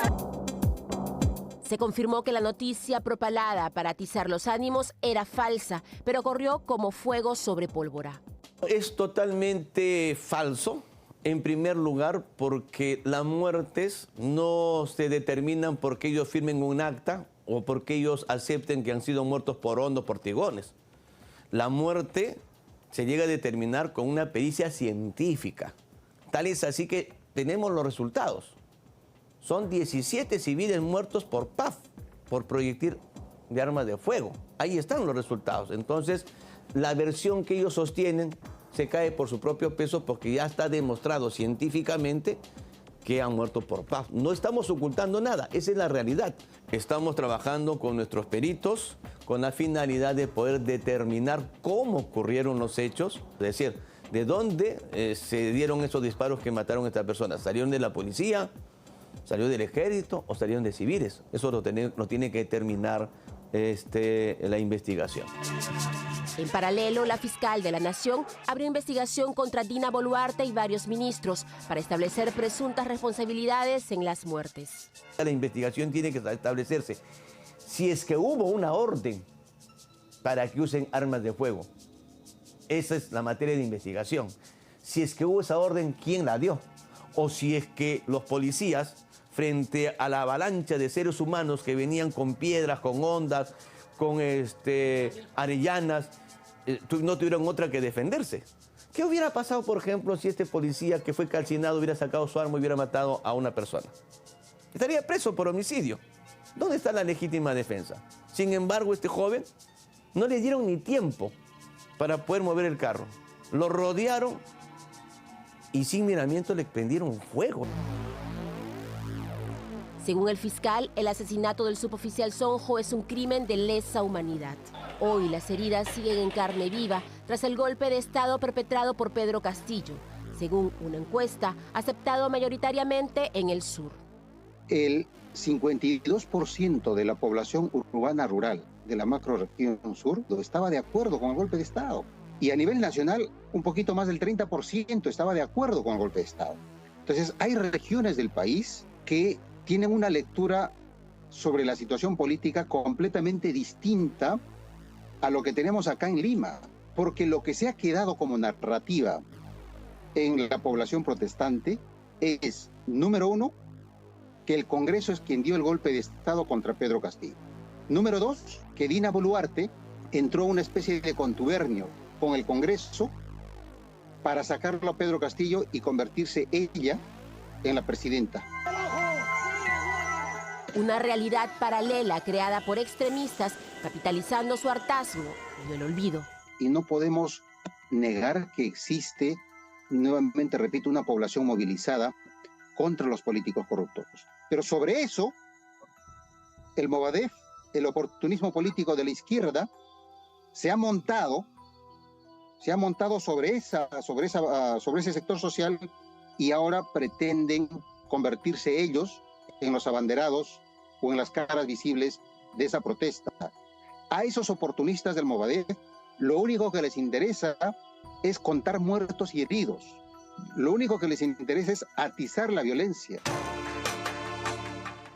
Se confirmó que la noticia propalada para atizar los ánimos era falsa, pero corrió como fuego sobre pólvora. Es totalmente falso, en primer lugar, porque las muertes no se determinan porque ellos firmen un acta o porque ellos acepten que han sido muertos por hondos, por tigones. La muerte se llega a determinar con una pericia científica. Tal es así que tenemos los resultados. Son 17 civiles muertos por PAF, por proyectil de armas de fuego. Ahí están los resultados. Entonces, la versión que ellos sostienen se cae por su propio peso porque ya está demostrado científicamente que han muerto por PAF. No estamos ocultando nada, esa es la realidad. Estamos trabajando con nuestros peritos con la finalidad de poder determinar cómo ocurrieron los hechos, es decir, de dónde se dieron esos disparos que mataron a estas personas. ¿Salieron de la policía? ¿Salió del ejército o salieron de civiles? Eso lo tiene que determinar la investigación. En paralelo, la fiscal de la Nación abrió investigación contra Dina Boluarte y varios ministros para establecer presuntas responsabilidades en las muertes. La investigación tiene que establecerse si es que hubo una orden para que usen armas de fuego. Esa es la materia de investigación. Si es que hubo esa orden, ¿quién la dio? o si es que los policías, frente a la avalancha de seres humanos que venían con piedras, con ondas, con arellanas, no tuvieron otra que defenderse. ¿Qué hubiera pasado, por ejemplo, si este policía que fue calcinado hubiera sacado su arma y hubiera matado a una persona? Estaría preso por homicidio. ¿Dónde está la legítima defensa? Sin embargo, este joven no le dieron ni tiempo para poder mover el carro. Lo rodearon y sin miramiento le prendieron fuego. Según el fiscal, el asesinato del suboficial Sonjo es un crimen de lesa humanidad. Hoy las heridas siguen en carne viva tras el golpe de Estado perpetrado por Pedro Castillo, según una encuesta aceptado mayoritariamente en el sur. El 52% de la población urbana rural de la macrorregión sur estaba de acuerdo con el golpe de Estado. Y a nivel nacional, un poquito más del 30% estaba de acuerdo con el golpe de Estado. Entonces, hay regiones del país que tienen una lectura sobre la situación política completamente distinta a lo que tenemos acá en Lima, porque lo que se ha quedado como narrativa en la población protestante es, número uno, que el Congreso es quien dio el golpe de Estado contra Pedro Castillo. Número dos, que Dina Boluarte entró a una especie de contubernio con el Congreso para sacarlo a Pedro Castillo y convertirse ella en la presidenta. Una realidad paralela creada por extremistas capitalizando su hartazgo y el olvido. Y no podemos negar que existe, nuevamente repito, una población movilizada contra los políticos corruptos. Pero sobre eso, el Movadef, el oportunismo político de la izquierda, se ha montado sobre ese sector social y ahora pretenden convertirse ellos en los abanderados o en las caras visibles de esa protesta. A esos oportunistas del Movadef, lo único que les interesa es contar muertos y heridos. Lo único que les interesa es atizar la violencia.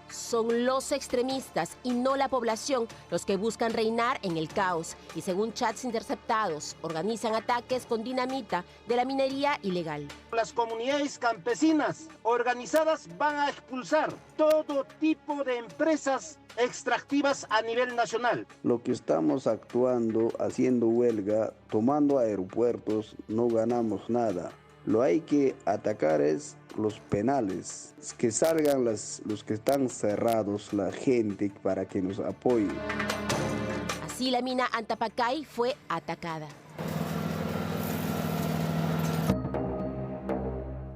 Son los extremistas y no la población los que buscan reinar en el caos y, según chats interceptados, organizan ataques con dinamita de la minería ilegal. Las comunidades campesinas organizadas van a expulsar todo tipo de empresas extractivas a nivel nacional. Lo que estamos actuando, haciendo huelga, tomando aeropuertos, no ganamos nada. Lo hay que atacar es los penales, que salgan los que están cerrados, la gente para que nos apoye. Así la mina Antapacay fue atacada.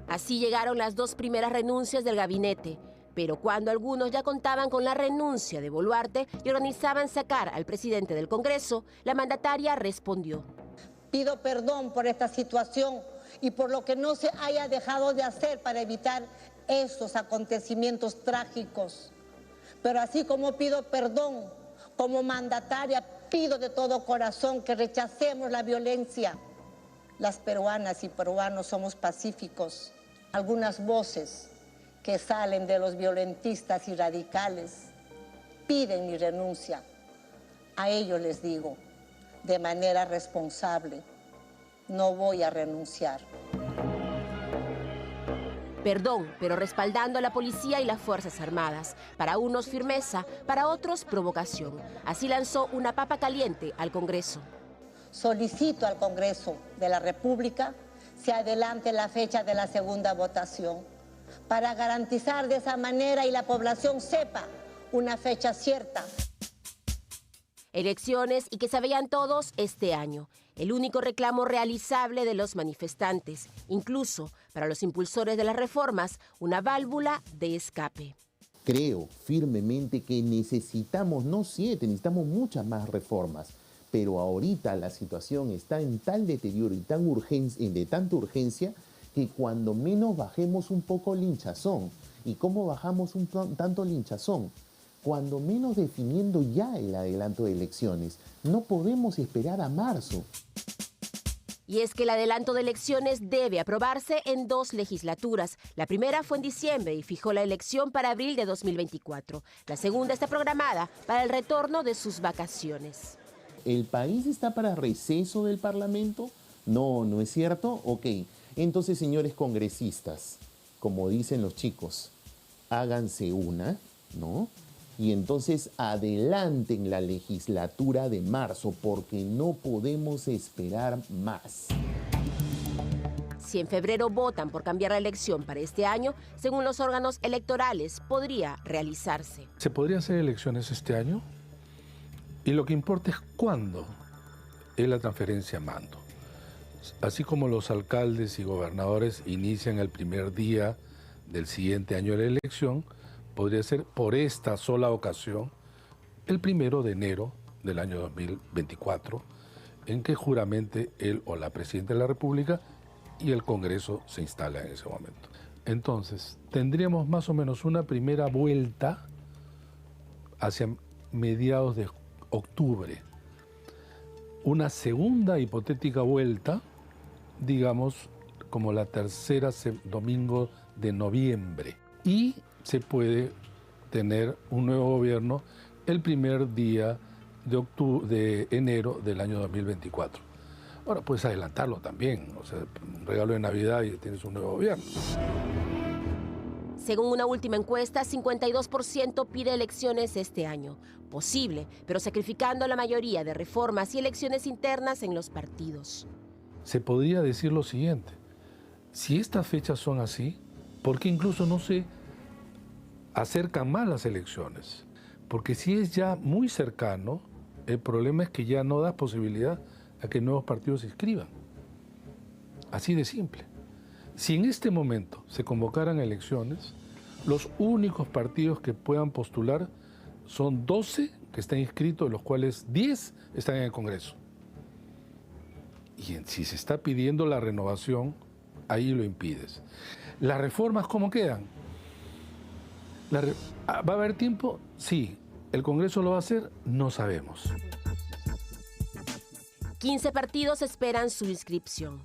Así llegaron las dos primeras renuncias del gabinete. Pero cuando algunos ya contaban con la renuncia de Boluarte y organizaban sacar al presidente del Congreso, la mandataria respondió: pido perdón por esta situación y por lo que no se haya dejado de hacer para evitar estos acontecimientos trágicos. Pero así como pido perdón, como mandataria pido de todo corazón que rechacemos la violencia. Las peruanas y peruanos somos pacíficos. Algunas voces que salen de los violentistas y radicales piden mi renuncia. A ellos les digo, de manera responsable, no voy a renunciar. Perdón, pero respaldando a la policía y las Fuerzas Armadas. Para unos firmeza, para otros provocación. Así lanzó una papa caliente al Congreso. Solicito al Congreso de la República se adelante la fecha de la segunda votación para garantizar de esa manera y la población sepa una fecha cierta. Elecciones y que se vean todos este año. El único reclamo realizable de los manifestantes. Incluso, para los impulsores de las reformas, una válvula de escape. Creo firmemente que necesitamos, no 7, necesitamos muchas más reformas. Pero ahorita la situación está en tal deterioro y de tanta urgencia que cuando menos bajemos un poco el hinchazón. ¿Y cómo bajamos tanto el hinchazón? Cuando menos definiendo ya el adelanto de elecciones. No podemos esperar a marzo. Y es que el adelanto de elecciones debe aprobarse en 2 legislaturas. La primera fue en diciembre y fijó la elección para abril de 2024. La segunda está programada para el retorno de sus vacaciones. ¿El país está para receso del Parlamento? No, ¿no es cierto? Ok, entonces, señores congresistas, como dicen los chicos, háganse una, ¿no? Y entonces adelanten la legislatura de marzo, porque no podemos esperar más. Si en febrero votan por cambiar la elección para este año, según los órganos electorales, podría realizarse. ¿Se podrían hacer elecciones este año? Y lo que importa es cuándo es la transferencia a mando. Así como los alcaldes y gobernadores inician el primer día del siguiente año de la elección, podría ser por esta sola ocasión el 1 de enero del año 2024, en que juramente él o la Presidenta de la República y el Congreso se instala en ese momento. Entonces, tendríamos más o menos una primera vuelta hacia mediados de octubre, una segunda hipotética vuelta, digamos, como la tercera domingo de noviembre, y se puede tener un nuevo gobierno el primer día de enero del año 2024. Ahora puedes adelantarlo también, o sea, un regalo de Navidad y tienes un nuevo gobierno. Según una última encuesta, 52% pide elecciones este año. Posible, pero sacrificando la mayoría de reformas y elecciones internas en los partidos. Se podría decir lo siguiente: si estas fechas son así, ¿por qué incluso no se acercan más las elecciones? Porque si es ya muy cercano, el problema es que ya no da posibilidad a que nuevos partidos se inscriban. Así de simple. Si en este momento se convocaran elecciones, los únicos partidos que puedan postular son 12 que están inscritos, de los cuales 10 están en el Congreso. Y si se está pidiendo la renovación, ahí lo impides. ¿Las reformas cómo quedan? ¿Va a haber tiempo? Sí. ¿El Congreso lo va a hacer? No sabemos. 15 partidos esperan su inscripción.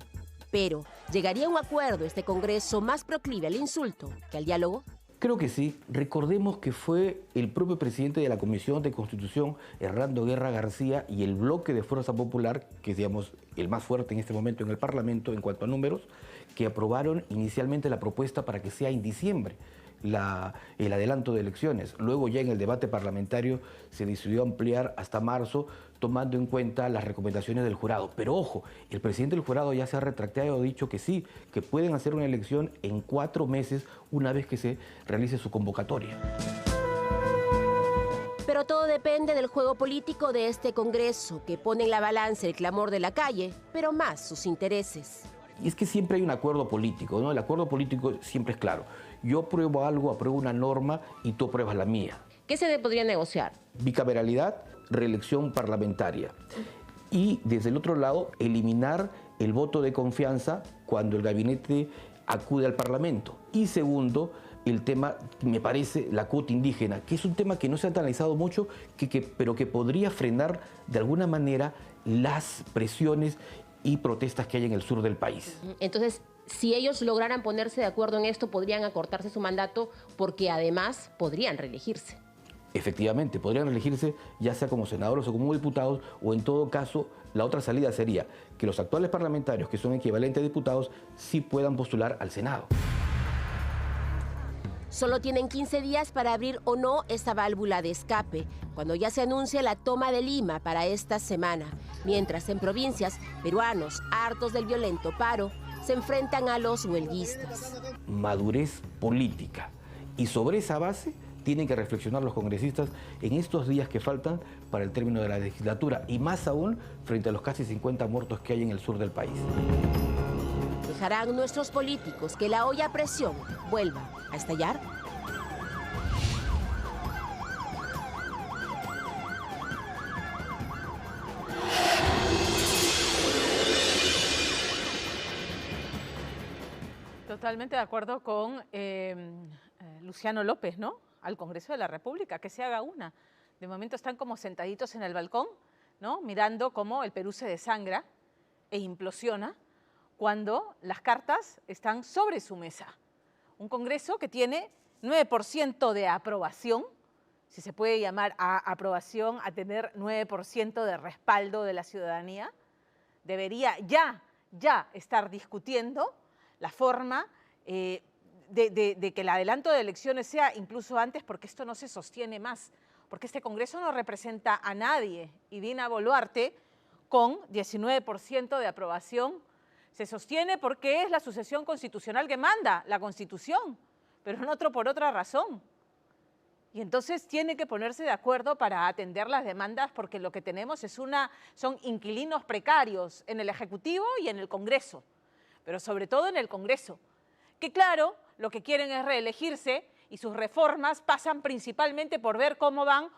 Pero, ¿llegaría a un acuerdo este Congreso más proclive al insulto que al diálogo? Creo que sí. Recordemos que fue el propio presidente de la Comisión de Constitución, Hernando Guerra García, y el bloque de Fuerza Popular, que es, digamos, el más fuerte en este momento en el Parlamento en cuanto a números, que aprobaron inicialmente la propuesta para que sea en diciembre el adelanto de elecciones. Luego ya en el debate parlamentario se decidió ampliar hasta marzo, tomando en cuenta las recomendaciones del jurado. Pero ojo, el presidente del jurado ya se ha retractado y ha dicho que sí, que pueden hacer una elección en 4 meses una vez que se realice su convocatoria. Pero todo depende del juego político de este Congreso, que pone en la balanza el clamor de la calle, pero más sus intereses. Y es que siempre hay un acuerdo político, ¿no? El acuerdo político siempre es claro. Yo apruebo algo, apruebo una norma y tú apruebas la mía. ¿Qué se podría negociar? Bicameralidad, reelección parlamentaria. Y desde el otro lado, eliminar el voto de confianza cuando el gabinete acude al Parlamento. Y segundo, el tema, me parece, la cuota indígena, que es un tema que no se ha analizado mucho, pero que podría frenar de alguna manera las presiones y protestas que hay en el sur del país. Entonces, si ellos lograran ponerse de acuerdo en esto, podrían acortarse su mandato porque además podrían reelegirse. Efectivamente, podrían reelegirse ya sea como senadores o como diputados, o en todo caso, la otra salida sería que los actuales parlamentarios, que son equivalentes a diputados, sí puedan postular al Senado. Solo tienen 15 días para abrir o no esta válvula de escape, cuando ya se anuncia la toma de Lima para esta semana, mientras en provincias, peruanos, hartos del violento paro, se enfrentan a los huelguistas. Madurez política. Y sobre esa base tienen que reflexionar los congresistas en estos días que faltan para el término de la legislatura, y más aún frente a los casi 50 muertos que hay en el sur del país. ¿Dejarán nuestros políticos que la olla a presión vuelva a estallar? Totalmente de acuerdo con Luciano López, ¿no? Al Congreso de la República, que se haga una. De momento están como sentaditos en el balcón, ¿no? Mirando cómo el Perú se desangra e implosiona cuando las cartas están sobre su mesa. Un Congreso que tiene 9% de aprobación, si se puede llamar a aprobación a tener 9% de respaldo de la ciudadanía, debería ya estar discutiendo la forma de que el adelanto de elecciones sea incluso antes, porque esto no se sostiene más, porque este Congreso no representa a nadie y Dina Boluarte, con 19% de aprobación, se sostiene porque es la sucesión constitucional que manda la Constitución, pero no por otra razón. Y entonces tiene que ponerse de acuerdo para atender las demandas, porque lo que tenemos son inquilinos precarios en el Ejecutivo y en el Congreso, pero sobre todo en el Congreso, que claro, lo que quieren es reelegirse y sus reformas pasan principalmente por ver cómo van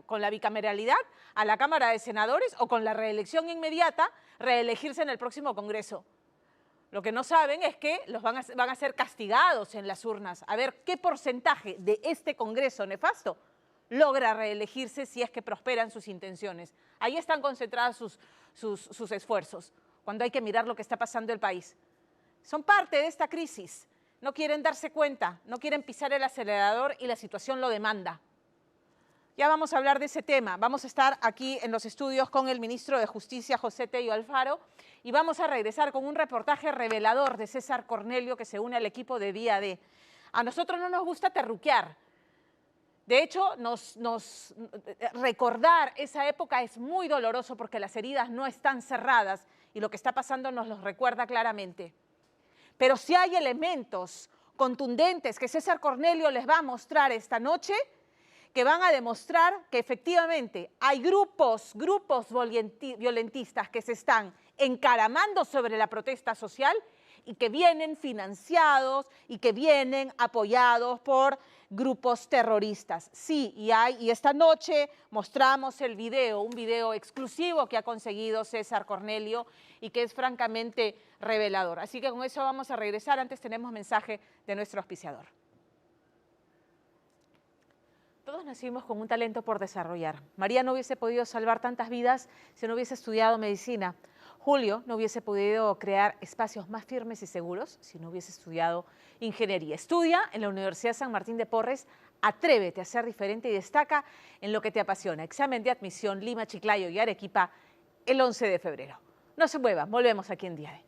con la bicameralidad a la Cámara de Senadores o con la reelección inmediata, reelegirse en el próximo Congreso. Lo que no saben es que van a ser castigados en las urnas, a ver qué porcentaje de este Congreso nefasto logra reelegirse si es que prosperan sus intenciones. Ahí están concentrados sus esfuerzos, cuando hay que mirar lo que está pasando en el país. Son parte de esta crisis, no quieren darse cuenta, no quieren pisar el acelerador y la situación lo demanda. Ya vamos a hablar de ese tema. Vamos a estar aquí en los estudios con el ministro de Justicia, José Tello Alfaro, y vamos a regresar con un reportaje revelador de César Cornelio que se une al equipo de Día D. A nosotros no nos gusta terruquear. De hecho, recordar esa época es muy doloroso porque las heridas no están cerradas y lo que está pasando nos los recuerda claramente. Pero si hay elementos contundentes que César Cornelio les va a mostrar esta noche, que van a demostrar que efectivamente hay grupos violentistas que se están encaramando sobre la protesta social y que vienen financiados y que vienen apoyados por grupos terroristas. Sí, y esta noche mostramos el video, un video exclusivo que ha conseguido César Cornelio y que es francamente revelador. Así que con eso vamos a regresar. Antes tenemos mensaje de nuestro auspiciador. Todos nacimos con un talento por desarrollar. María no hubiese podido salvar tantas vidas si no hubiese estudiado medicina. Julio no hubiese podido crear espacios más firmes y seguros si no hubiese estudiado ingeniería. Estudia en la Universidad San Martín de Porres, atrévete a ser diferente y destaca en lo que te apasiona. Examen de admisión Lima, Chiclayo y Arequipa el 11 de febrero. No se muevan, volvemos aquí en Día D.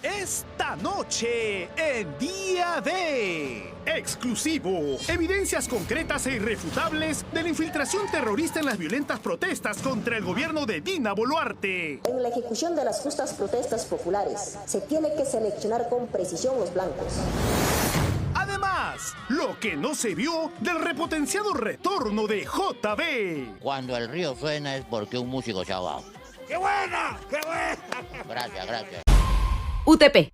Esta noche en Día D. Exclusivo. Evidencias concretas e irrefutables de la infiltración terrorista en las violentas protestas contra el gobierno de Dina Boluarte. En la ejecución de las justas protestas populares, se tiene que seleccionar con precisión los blancos. Además, lo que no se vio del repotenciado retorno de JB. Cuando el río suena es porque un músico se ha ahogado. ¡Qué buena! ¡Qué buena! Gracias, gracias. UTP.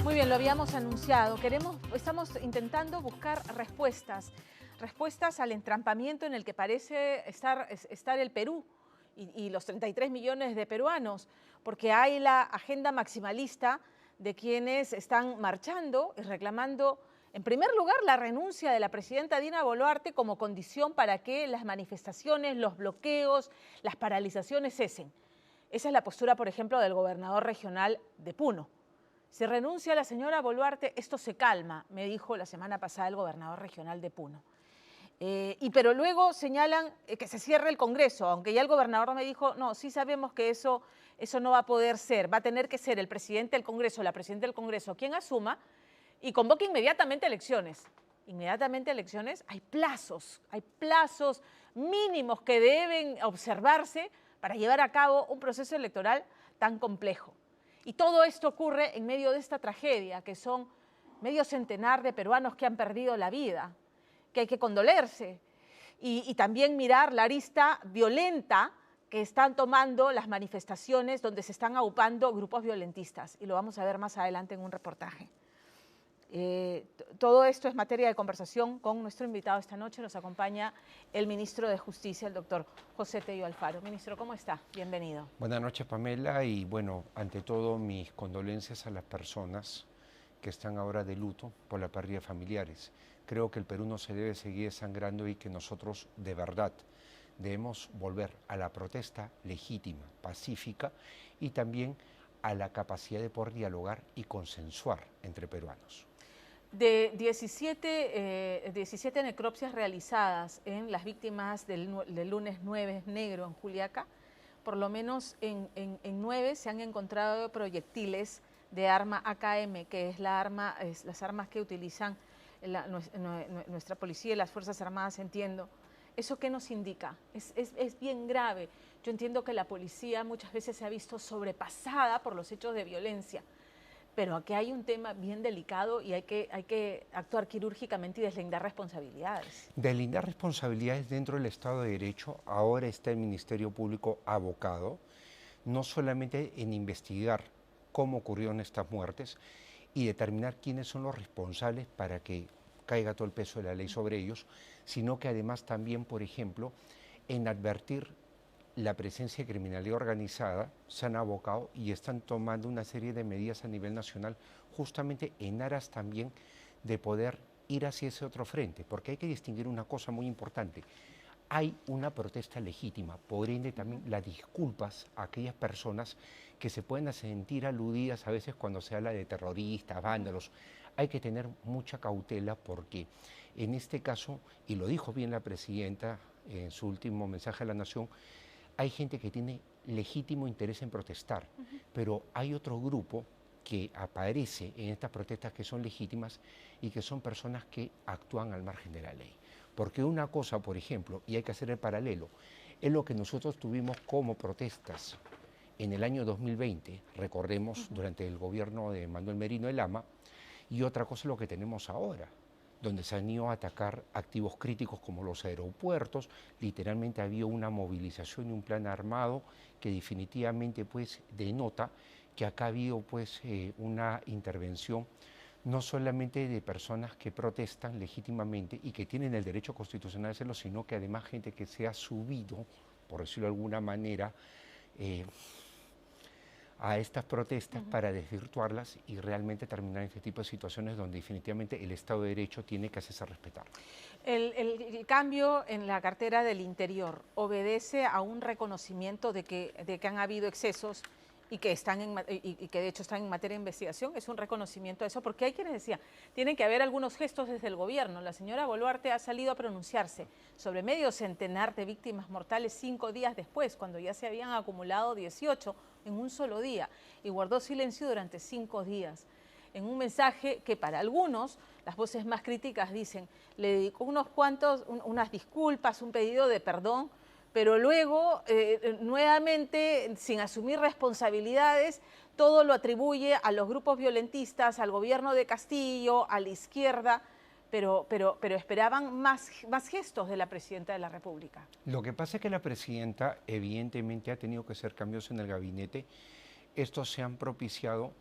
Muy bien, lo habíamos anunciado. Estamos intentando buscar respuestas al entrampamiento en el que parece estar el Perú y los 33 millones de peruanos, porque hay la agenda maximalista de quienes están marchando y reclamando, en primer lugar, la renuncia de la presidenta Dina Boluarte como condición para que las manifestaciones, los bloqueos, las paralizaciones cesen. Esa es la postura, por ejemplo, del gobernador regional de Puno. Si renuncia la señora Boluarte, esto se calma, me dijo la semana pasada el gobernador regional de Puno. Pero luego señalan que se cierre el Congreso, aunque ya el gobernador me dijo, no, sí sabemos que eso no va a poder ser, va a tener que ser el presidente del Congreso, la presidenta del Congreso, quien asuma y convoque inmediatamente elecciones. Inmediatamente elecciones, hay plazos mínimos que deben observarse para llevar a cabo un proceso electoral tan complejo. Y todo esto ocurre en medio de esta tragedia, que son medio centenar de peruanos que han perdido la vida, que hay que condolerse, y también mirar la arista violenta que están tomando las manifestaciones donde se están agrupando grupos violentistas, y lo vamos a ver más adelante en un reportaje. Todo esto es materia de conversación con nuestro invitado esta noche. Nos acompaña el ministro de Justicia, el doctor José Tello Alfaro. Ministro, ¿cómo está? Bienvenido. Buenas noches, Pamela, y bueno, ante todo mis condolencias a las personas que están ahora de luto por la pérdida de familiares. Creo que el Perú no se debe seguir sangrando y que nosotros de verdad debemos volver a la protesta legítima, pacífica y también a la capacidad de poder dialogar y consensuar entre peruanos. De 17 necropsias realizadas en las víctimas del lunes 9 negro en Juliaca, por lo menos en 9 se han encontrado proyectiles de arma AKM, que es las armas que utilizan nuestra policía y las Fuerzas Armadas, entiendo. ¿Eso qué nos indica? Es bien grave. Yo entiendo que la policía muchas veces se ha visto sobrepasada por los hechos de violencia, pero aquí hay un tema bien delicado y hay que actuar quirúrgicamente y deslindar responsabilidades. Deslindar responsabilidades dentro del Estado de Derecho. Ahora está el Ministerio Público abocado, no solamente en investigar cómo ocurrieron estas muertes y determinar quiénes son los responsables para que caiga todo el peso de la ley sobre ellos, sino que además también, por ejemplo, en advertir la presencia de criminalidad organizada. Se han abocado y están tomando una serie de medidas a nivel nacional, justamente en aras también de poder ir hacia ese otro frente, porque hay que distinguir una cosa muy importante. Hay una protesta legítima, por ende también las disculpas a aquellas personas que se pueden sentir aludidas a veces cuando se habla de terroristas, vándalos. Hay que tener mucha cautela porque en este caso, y lo dijo bien la presidenta en su último mensaje a la Nación, hay gente que tiene legítimo interés en protestar, pero hay otro grupo que aparece en estas protestas que son legítimas y que son personas que actúan al margen de la ley. Porque una cosa, por ejemplo, y hay que hacer el paralelo, es lo que nosotros tuvimos como protestas en el año 2020, recordemos, durante el gobierno de Manuel Merino de Lama, y otra cosa es lo que tenemos ahora, donde se han ido a atacar activos críticos como los aeropuertos. Literalmente había una movilización y un plan armado que definitivamente pues denota que acá ha habido pues una intervención no solamente de personas que protestan legítimamente y que tienen el derecho constitucional de hacerlo, sino que además gente que se ha subido, por decirlo de alguna manera, a estas protestas para desvirtuarlas y realmente terminar en este tipo de situaciones donde definitivamente el Estado de Derecho tiene que hacerse respetar. El cambio en la cartera del Interior obedece a un reconocimiento de que han habido excesos y que de hecho están en materia de investigación. Es un reconocimiento a eso, porque hay quienes decían, tienen que haber algunos gestos desde el gobierno. La señora Boluarte ha salido a pronunciarse sobre medio centenar de víctimas mortales 5 días después, cuando ya se habían acumulado 18 en un solo día, y guardó silencio durante 5 días. En un mensaje que para algunos, las voces más críticas dicen, le dedicó unas disculpas, un pedido de perdón, pero luego, nuevamente, sin asumir responsabilidades, todo lo atribuye a los grupos violentistas, al gobierno de Castillo, a la izquierda, pero esperaban más gestos de la presidenta de la República. Lo que pasa es que la presidenta evidentemente ha tenido que hacer cambios en el gabinete. Estos se han propiciado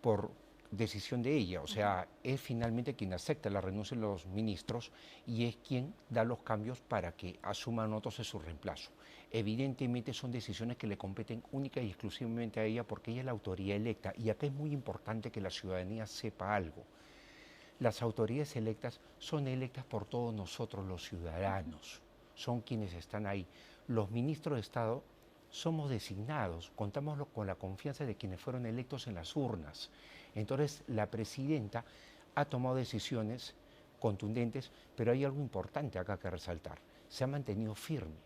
por decisión de ella, o sea, es finalmente quien acepta la renuncia de los ministros y es quien da los cambios para que asuman otros en su reemplazo. Evidentemente son decisiones que le competen única y exclusivamente a ella porque ella es la autoridad electa, y acá es muy importante que la ciudadanía sepa algo. Las autoridades electas son electas por todos nosotros los ciudadanos, son quienes están ahí. Los ministros de Estado somos designados, contamos con la confianza de quienes fueron electos en las urnas. Entonces, la presidenta ha tomado decisiones contundentes, pero hay algo importante acá que resaltar. Se ha mantenido firme,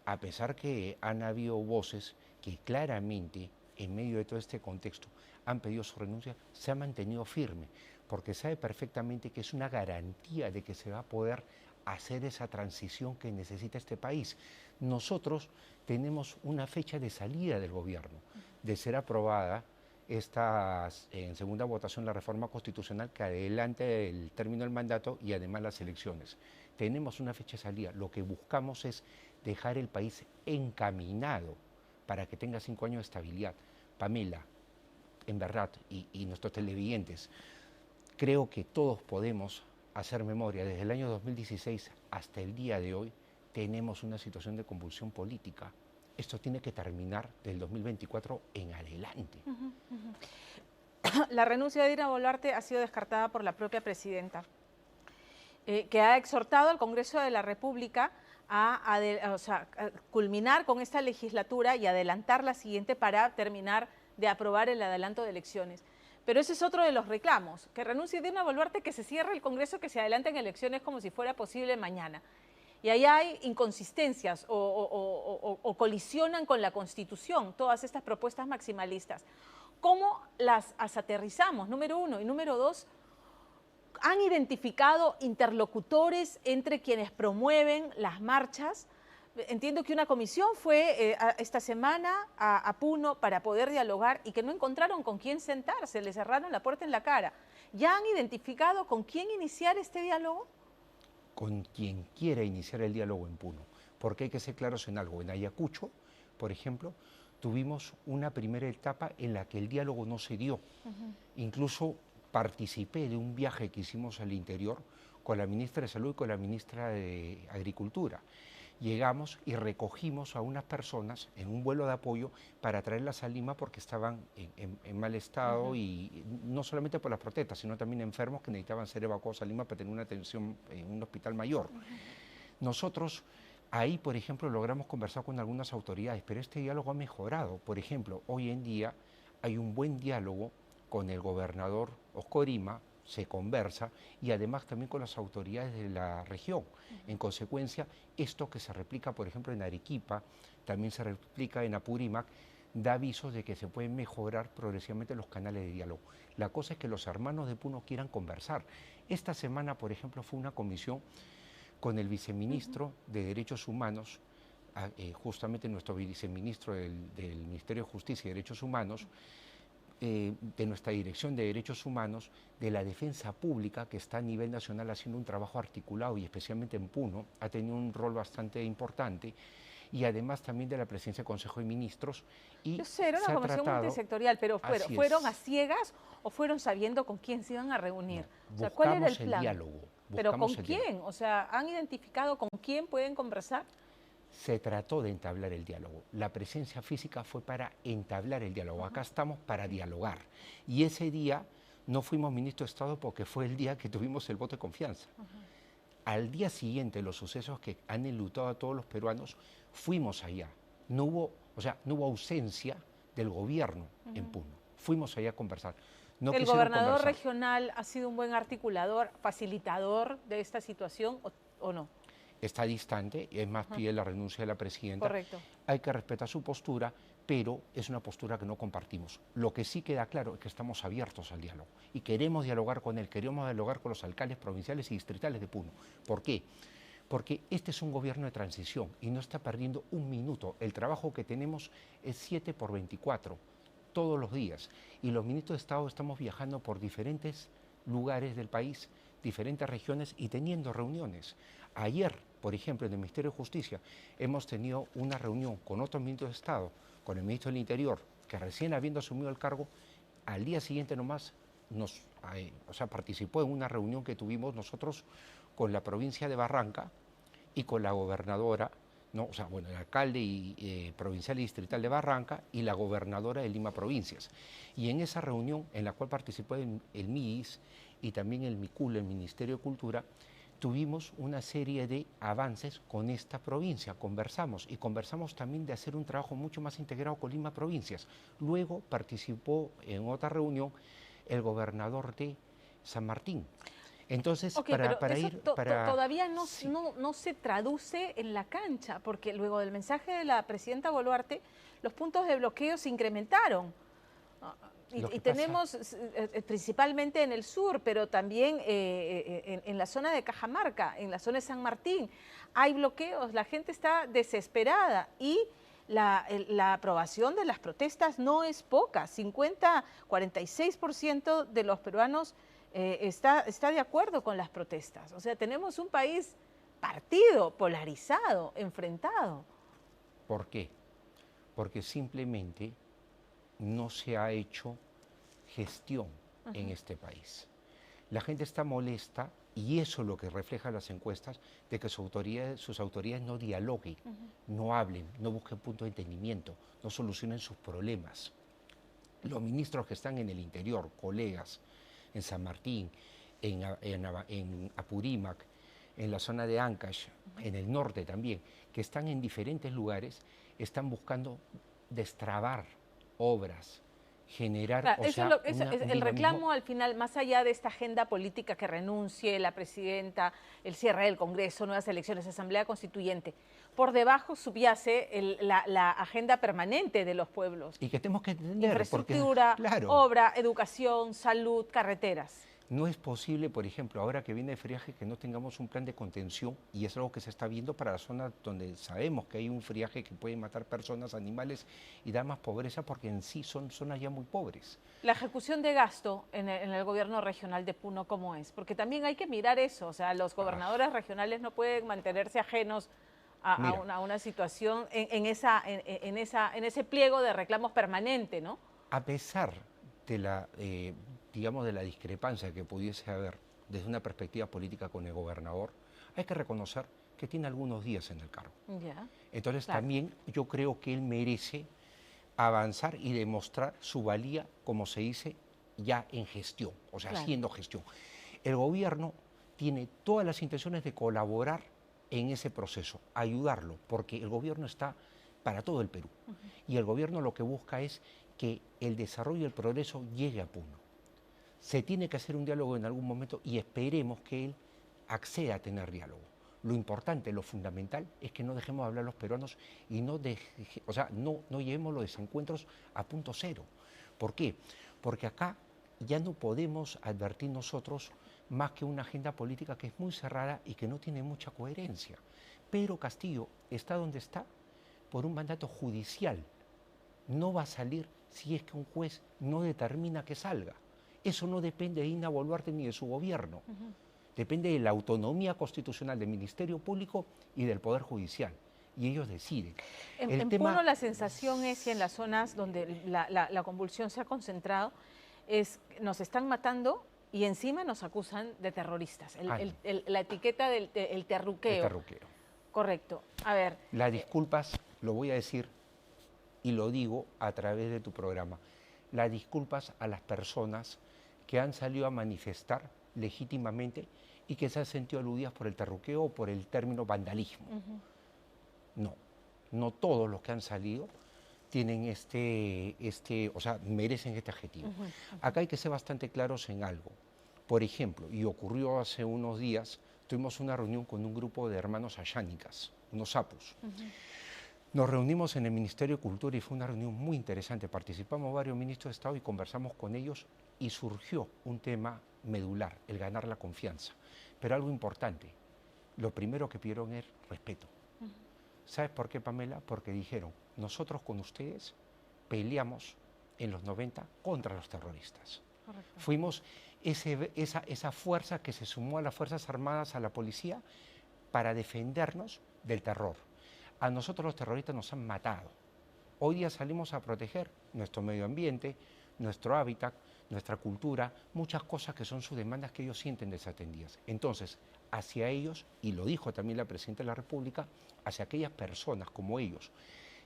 a pesar que han habido voces que claramente, en medio de todo este contexto, han pedido su renuncia. Se ha mantenido firme, porque sabe perfectamente que es una garantía de que se va a poder hacer esa transición que necesita este país. Nosotros tenemos una fecha de salida del gobierno, de ser aprobada en segunda votación la reforma constitucional que adelante el término del mandato y además las elecciones. Tenemos una fecha de salida. Lo que buscamos es dejar el país encaminado para que tenga 5 años de estabilidad. Pamela, en verdad, y nuestros televidentes, creo que todos podemos hacer memoria. Desde el año 2016 hasta el día de hoy tenemos una situación de convulsión política. Esto tiene que terminar del 2024 en adelante. La renuncia de Dina Boluarte ha sido descartada por la propia presidenta, que ha exhortado al Congreso de la República a culminar con esta legislatura y adelantar la siguiente para terminar de aprobar el adelanto de elecciones. Pero ese es otro de los reclamos, que renuncie Dina Boluarte, que se cierre el Congreso, que se adelanten elecciones como si fuera posible mañana. Y ahí hay inconsistencias o colisionan con la Constitución todas estas propuestas maximalistas. ¿Cómo las aterrizamos? Número uno. Y número dos, ¿han identificado interlocutores entre quienes promueven las marchas? Entiendo que una comisión fue esta semana a Puno para poder dialogar y que no encontraron con quién sentarse, le cerraron la puerta en la cara. ¿Ya han identificado con quién iniciar este diálogo? Con quien quiera iniciar el diálogo en Puno, porque hay que ser claros en algo. En Ayacucho, por ejemplo, tuvimos una primera etapa en la que el diálogo no se dio. Incluso participé de un viaje que hicimos al interior con la ministra de Salud y con la ministra de Agricultura. Llegamos y recogimos a unas personas en un vuelo de apoyo para traerlas a Lima porque estaban en mal estado y no solamente por las protestas, sino también enfermos que necesitaban ser evacuados a Lima para tener una atención en un hospital mayor. Nosotros ahí, por ejemplo, logramos conversar con algunas autoridades, pero este diálogo ha mejorado. Por ejemplo, hoy en día hay un buen diálogo con el gobernador Oscorima, se conversa, y además también con las autoridades de la región. En consecuencia, esto que se replica, por ejemplo, en Arequipa, también se replica en Apurímac, da avisos de que se pueden mejorar progresivamente los canales de diálogo. La cosa es que los hermanos de Puno quieran conversar. Esta semana, por ejemplo, fue una comisión con el viceministro de Derechos Humanos, justamente nuestro viceministro del Ministerio de Justicia y Derechos Humanos, de nuestra Dirección de Derechos Humanos, de la Defensa Pública, que está a nivel nacional haciendo un trabajo articulado y especialmente en Puno, ha tenido un rol bastante importante, y además también de la Presidencia del Consejo de Ministros. Y yo sé, era una comisión multisectorial, pero ¿fueron a ciegas o fueron sabiendo con quién se iban a reunir? No, o sea, ¿cuál era el plan? Diálogo, ¿Pero con quién? O sea, ¿han identificado con quién pueden conversar? Se trató de entablar el diálogo. La presencia física fue para entablar el diálogo. Acá estamos para dialogar. Y ese día no fuimos ministro de Estado porque fue el día que tuvimos el voto de confianza. Al día siguiente, los sucesos que han enlutado a todos los peruanos, fuimos allá. No hubo ausencia del gobierno en Puno. Fuimos allá a conversar. No ¿El gobernador regional ha sido un buen articulador, facilitador de esta situación o no? Está distante, es más, pide la renuncia de la presidenta. Correcto. Hay que respetar su postura, pero es una postura que no compartimos. Lo que sí queda claro es que estamos abiertos al diálogo y queremos dialogar con él, queremos dialogar con los alcaldes provinciales y distritales de Puno. ¿Por qué? Porque este es un gobierno de transición y no está perdiendo un minuto. El trabajo que tenemos es 7x24, todos los días. Y los ministros de Estado estamos viajando por diferentes lugares del país, diferentes regiones y teniendo reuniones. Ayer, por ejemplo, en el Ministerio de Justicia, hemos tenido una reunión con otros ministros de Estado, con el ministro del Interior, que recién habiendo asumido el cargo, al día siguiente nomás participó en una reunión que tuvimos nosotros con la provincia de Barranca y con la gobernadora, el alcalde provincial y distrital de Barranca y la gobernadora de Lima Provincias. Y en esa reunión, en la cual participó el MIIS y también el MICUL, el Ministerio de Cultura, tuvimos una serie de avances con esta provincia, conversamos también de hacer un trabajo mucho más integrado con Lima Provincias. Luego participó en otra reunión el gobernador de San Martín. Entonces, todavía no se traduce en la cancha, porque luego del mensaje de la presidenta Boluarte, los puntos de bloqueo se incrementaron. Y tenemos principalmente en el sur, pero también en la zona de Cajamarca, en la zona de San Martín, hay bloqueos, la gente está desesperada y la aprobación de las protestas no es poca, 46% de los peruanos está de acuerdo con las protestas. O sea, tenemos un país partido, polarizado, enfrentado. ¿Por qué? Porque simplemente no se ha hecho gestión en este país. La gente está molesta y eso es lo que refleja las encuestas, de que sus autoridades no dialoguen, no hablen, no busquen punto de entendimiento, no solucionen sus problemas. Los ministros que están en el interior, colegas, en San Martín, en Apurímac, en la zona de Ancash, en el norte también, que están en diferentes lugares, están buscando destrabar obras, generar... Claro, o sea, el dinamismo. reclamo al final, más allá de esta agenda política que renuncie la presidenta, el cierre del Congreso, nuevas elecciones, asamblea constituyente, por debajo subyace la agenda permanente de los pueblos. Y que tenemos que entender, Infraestructura, porque, claro, obra, educación, salud, carreteras. no es posible, por ejemplo, ahora que viene el friaje, que no tengamos un plan de contención, y es algo que se está viendo para la zona donde sabemos que hay un friaje que puede matar personas, animales y dar más pobreza, porque en sí son zonas ya muy pobres. La ejecución de gasto en el gobierno regional de Puno, ¿cómo es? Porque también hay que mirar eso, o sea, los gobernadores regionales no pueden mantenerse ajenos a una situación en ese pliego de reclamos permanente, ¿no? A pesar de la, digamos, de la discrepancia que pudiese haber desde una perspectiva política con el gobernador, hay que reconocer que tiene algunos días en el cargo. Ya. Entonces Claro. también yo creo que él merece avanzar y demostrar su valía, como se dice, ya en gestión, o sea, Claro. haciendo gestión. El gobierno tiene todas las intenciones de colaborar en ese proceso, ayudarlo, porque el gobierno está para todo el Perú. Y el gobierno lo que busca es que el desarrollo y el progreso llegue a Puno. Se tiene que hacer un diálogo en algún momento y esperemos que él acceda a tener diálogo. Lo importante, lo fundamental, es que no dejemos de hablar los peruanos y no llevemos los desencuentros a punto cero. ¿Por qué? Porque acá ya no podemos advertir nosotros más que una agenda política que es muy cerrada y que no tiene mucha coherencia. Pedro Castillo está donde está por un mandato judicial. No va a salir si es que un juez no determina que salga. Eso no depende de Dina Boluarte ni de su gobierno. Depende de la autonomía constitucional del Ministerio Público y del Poder Judicial. Y ellos deciden. En Puno la sensación es, y en las zonas donde la convulsión se ha concentrado, es nos están matando y encima nos acusan de terroristas. La etiqueta del terruqueo. El terruqueo. Correcto. A ver. Las disculpas, lo voy a decir y lo digo a través de tu programa, las disculpas a las personas que han salido a manifestar legítimamente y que se han sentido aludidas por el terruqueo o por el término vandalismo. No todos los que han salido tienen merecen este adjetivo. Acá hay que ser bastante claros en algo. Por ejemplo, y ocurrió hace unos días, tuvimos una reunión con un grupo de hermanos ayánicas, unos sapos. Nos reunimos en el Ministerio de Cultura y fue una reunión muy interesante. Participamos varios ministros de Estado y conversamos con ellos y surgió un tema medular, el ganar la confianza. Pero algo importante, lo primero que pidieron es respeto. ¿Sabes por qué, Pamela? Porque dijeron, nosotros con ustedes peleamos en los 90 contra los terroristas. Correcto. Fuimos esa fuerza que se sumó a las Fuerzas Armadas, a la policía, para defendernos del terror. A nosotros los terroristas nos han matado. Hoy día salimos a proteger nuestro medio ambiente, nuestro hábitat, nuestra cultura, muchas cosas que son sus demandas que ellos sienten desatendidas. Entonces, hacia ellos, y lo dijo también la Presidenta de la República, hacia aquellas personas como ellos,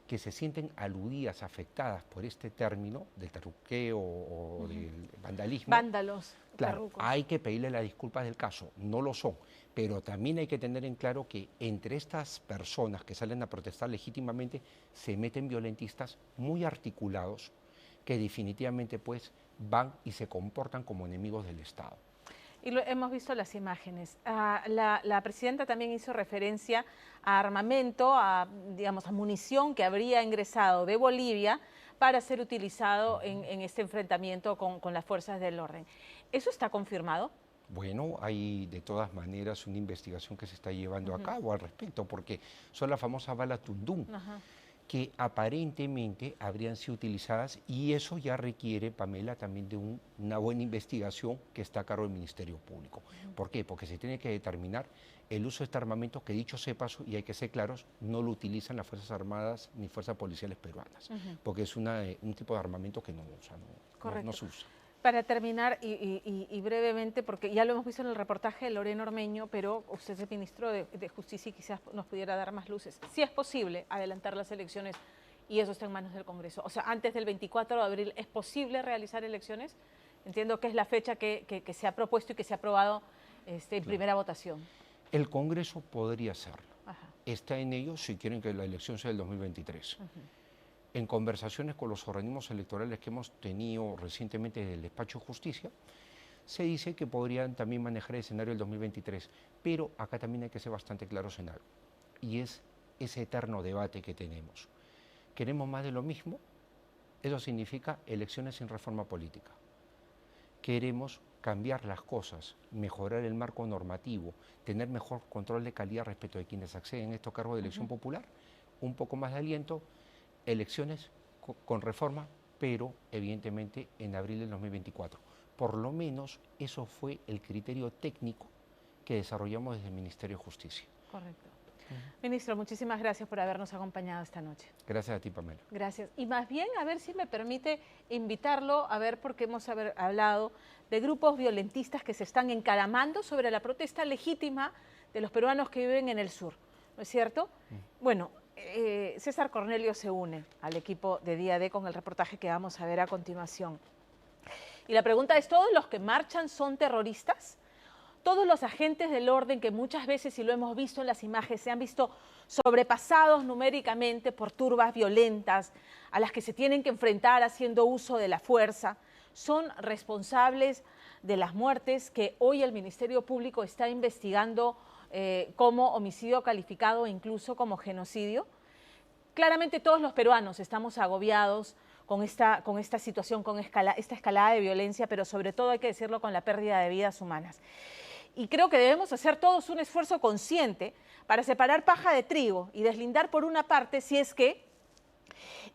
que se sienten aludidas, afectadas por este término del terruqueo o del vandalismo. Vándalos. Claro, terrucos. hay que pedirle las disculpas del caso, no lo son, pero también hay que tener en claro que entre estas personas que salen a protestar legítimamente se meten violentistas muy articulados que definitivamente pues van y se comportan como enemigos del Estado. Y hemos visto las imágenes. La presidenta también hizo referencia a armamento, a munición que habría ingresado de Bolivia para ser utilizado en este enfrentamiento con las fuerzas del orden. ¿Eso está confirmado? Bueno, hay de todas maneras una investigación que se está llevando a cabo al respecto, porque son las famosas balas Tundún, que aparentemente habrían sido utilizadas, y eso ya requiere, Pamela, también de una buena investigación que está a cargo del Ministerio Público. ¿Por qué? Porque se tiene que determinar el uso de este armamento que, dicho sea paso, y hay que ser claros, no lo utilizan las Fuerzas Armadas ni Fuerzas Policiales peruanas, porque es un tipo de armamento que no se usa. Para terminar, y brevemente, porque ya lo hemos visto en el reportaje de Lorena Ormeño, pero usted es el ministro de Justicia y quizás nos pudiera dar más luces. Si es posible adelantar las elecciones y eso está en manos del Congreso. O sea, antes del 24 de abril, ¿es posible realizar elecciones? Entiendo que es la fecha que se ha propuesto y que se ha aprobado en primera votación. El Congreso podría hacerlo. Está en ello si quieren que la elección sea el 2023. en conversaciones con los organismos electorales que hemos tenido recientemente del Despacho de Justicia, se dice que podrían también manejar el escenario del 2023, pero acá también hay que ser bastante claros en algo, y es ese eterno debate que tenemos. ¿Queremos más de lo mismo? Eso significa elecciones sin reforma política. Queremos cambiar las cosas, mejorar el marco normativo, tener mejor control de calidad respecto de quienes acceden a estos cargos de elección popular, un poco más de aliento, elecciones con reforma, pero evidentemente en abril del 2024. Por lo menos eso fue el criterio técnico que desarrollamos desde el Ministerio de Justicia. Correcto. Ministro, muchísimas gracias por habernos acompañado esta noche. Gracias a ti, Pamela. Gracias. Y más bien, a ver si me permite invitarlo a ver, porque hemos hablado de grupos violentistas que se están encaramando sobre la protesta legítima de los peruanos que viven en el sur, ¿no es cierto? Bueno, César Cornelio se une al equipo de Día D con el reportaje que vamos a ver a continuación. Y la pregunta es, ¿todos los que marchan son terroristas? Todos los agentes del orden que muchas veces, y lo hemos visto en las imágenes, se han visto sobrepasados numéricamente por turbas violentas a las que se tienen que enfrentar haciendo uso de la fuerza, son responsables de las muertes que hoy el Ministerio Público está investigando como homicidio calificado e incluso como genocidio. Claramente todos los peruanos estamos agobiados con esta situación, con esta escalada de violencia, pero sobre todo hay que decirlo con la pérdida de vidas humanas. Y creo que debemos hacer todos un esfuerzo consciente para separar paja de trigo y deslindar por una parte si es que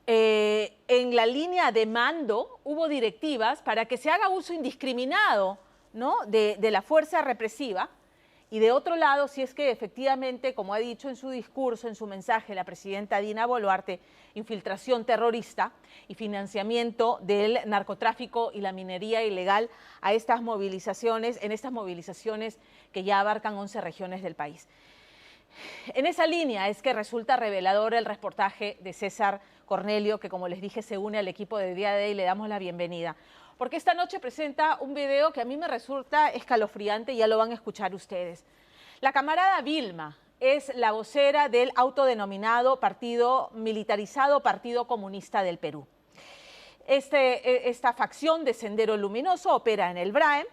en la línea de mando hubo directivas para que se haga uso indiscriminado, ¿no?, de la fuerza represiva, y de otro lado, si es que efectivamente, como ha dicho en su discurso, en su mensaje, la presidenta Dina Boluarte, infiltración terrorista y financiamiento del narcotráfico y la minería ilegal a estas movilizaciones, en estas movilizaciones que ya abarcan 11 regiones del país. En esa línea es que resulta revelador el reportaje de César Cornelio, que como les dije se une al equipo de Día D y le damos la bienvenida. Porque esta noche presenta un video que a mí me resulta escalofriante y ya lo van a escuchar ustedes. La camarada Vilma es la vocera del autodenominado partido militarizado Partido Comunista del Perú. Esta facción de Sendero Luminoso opera en el BRAEM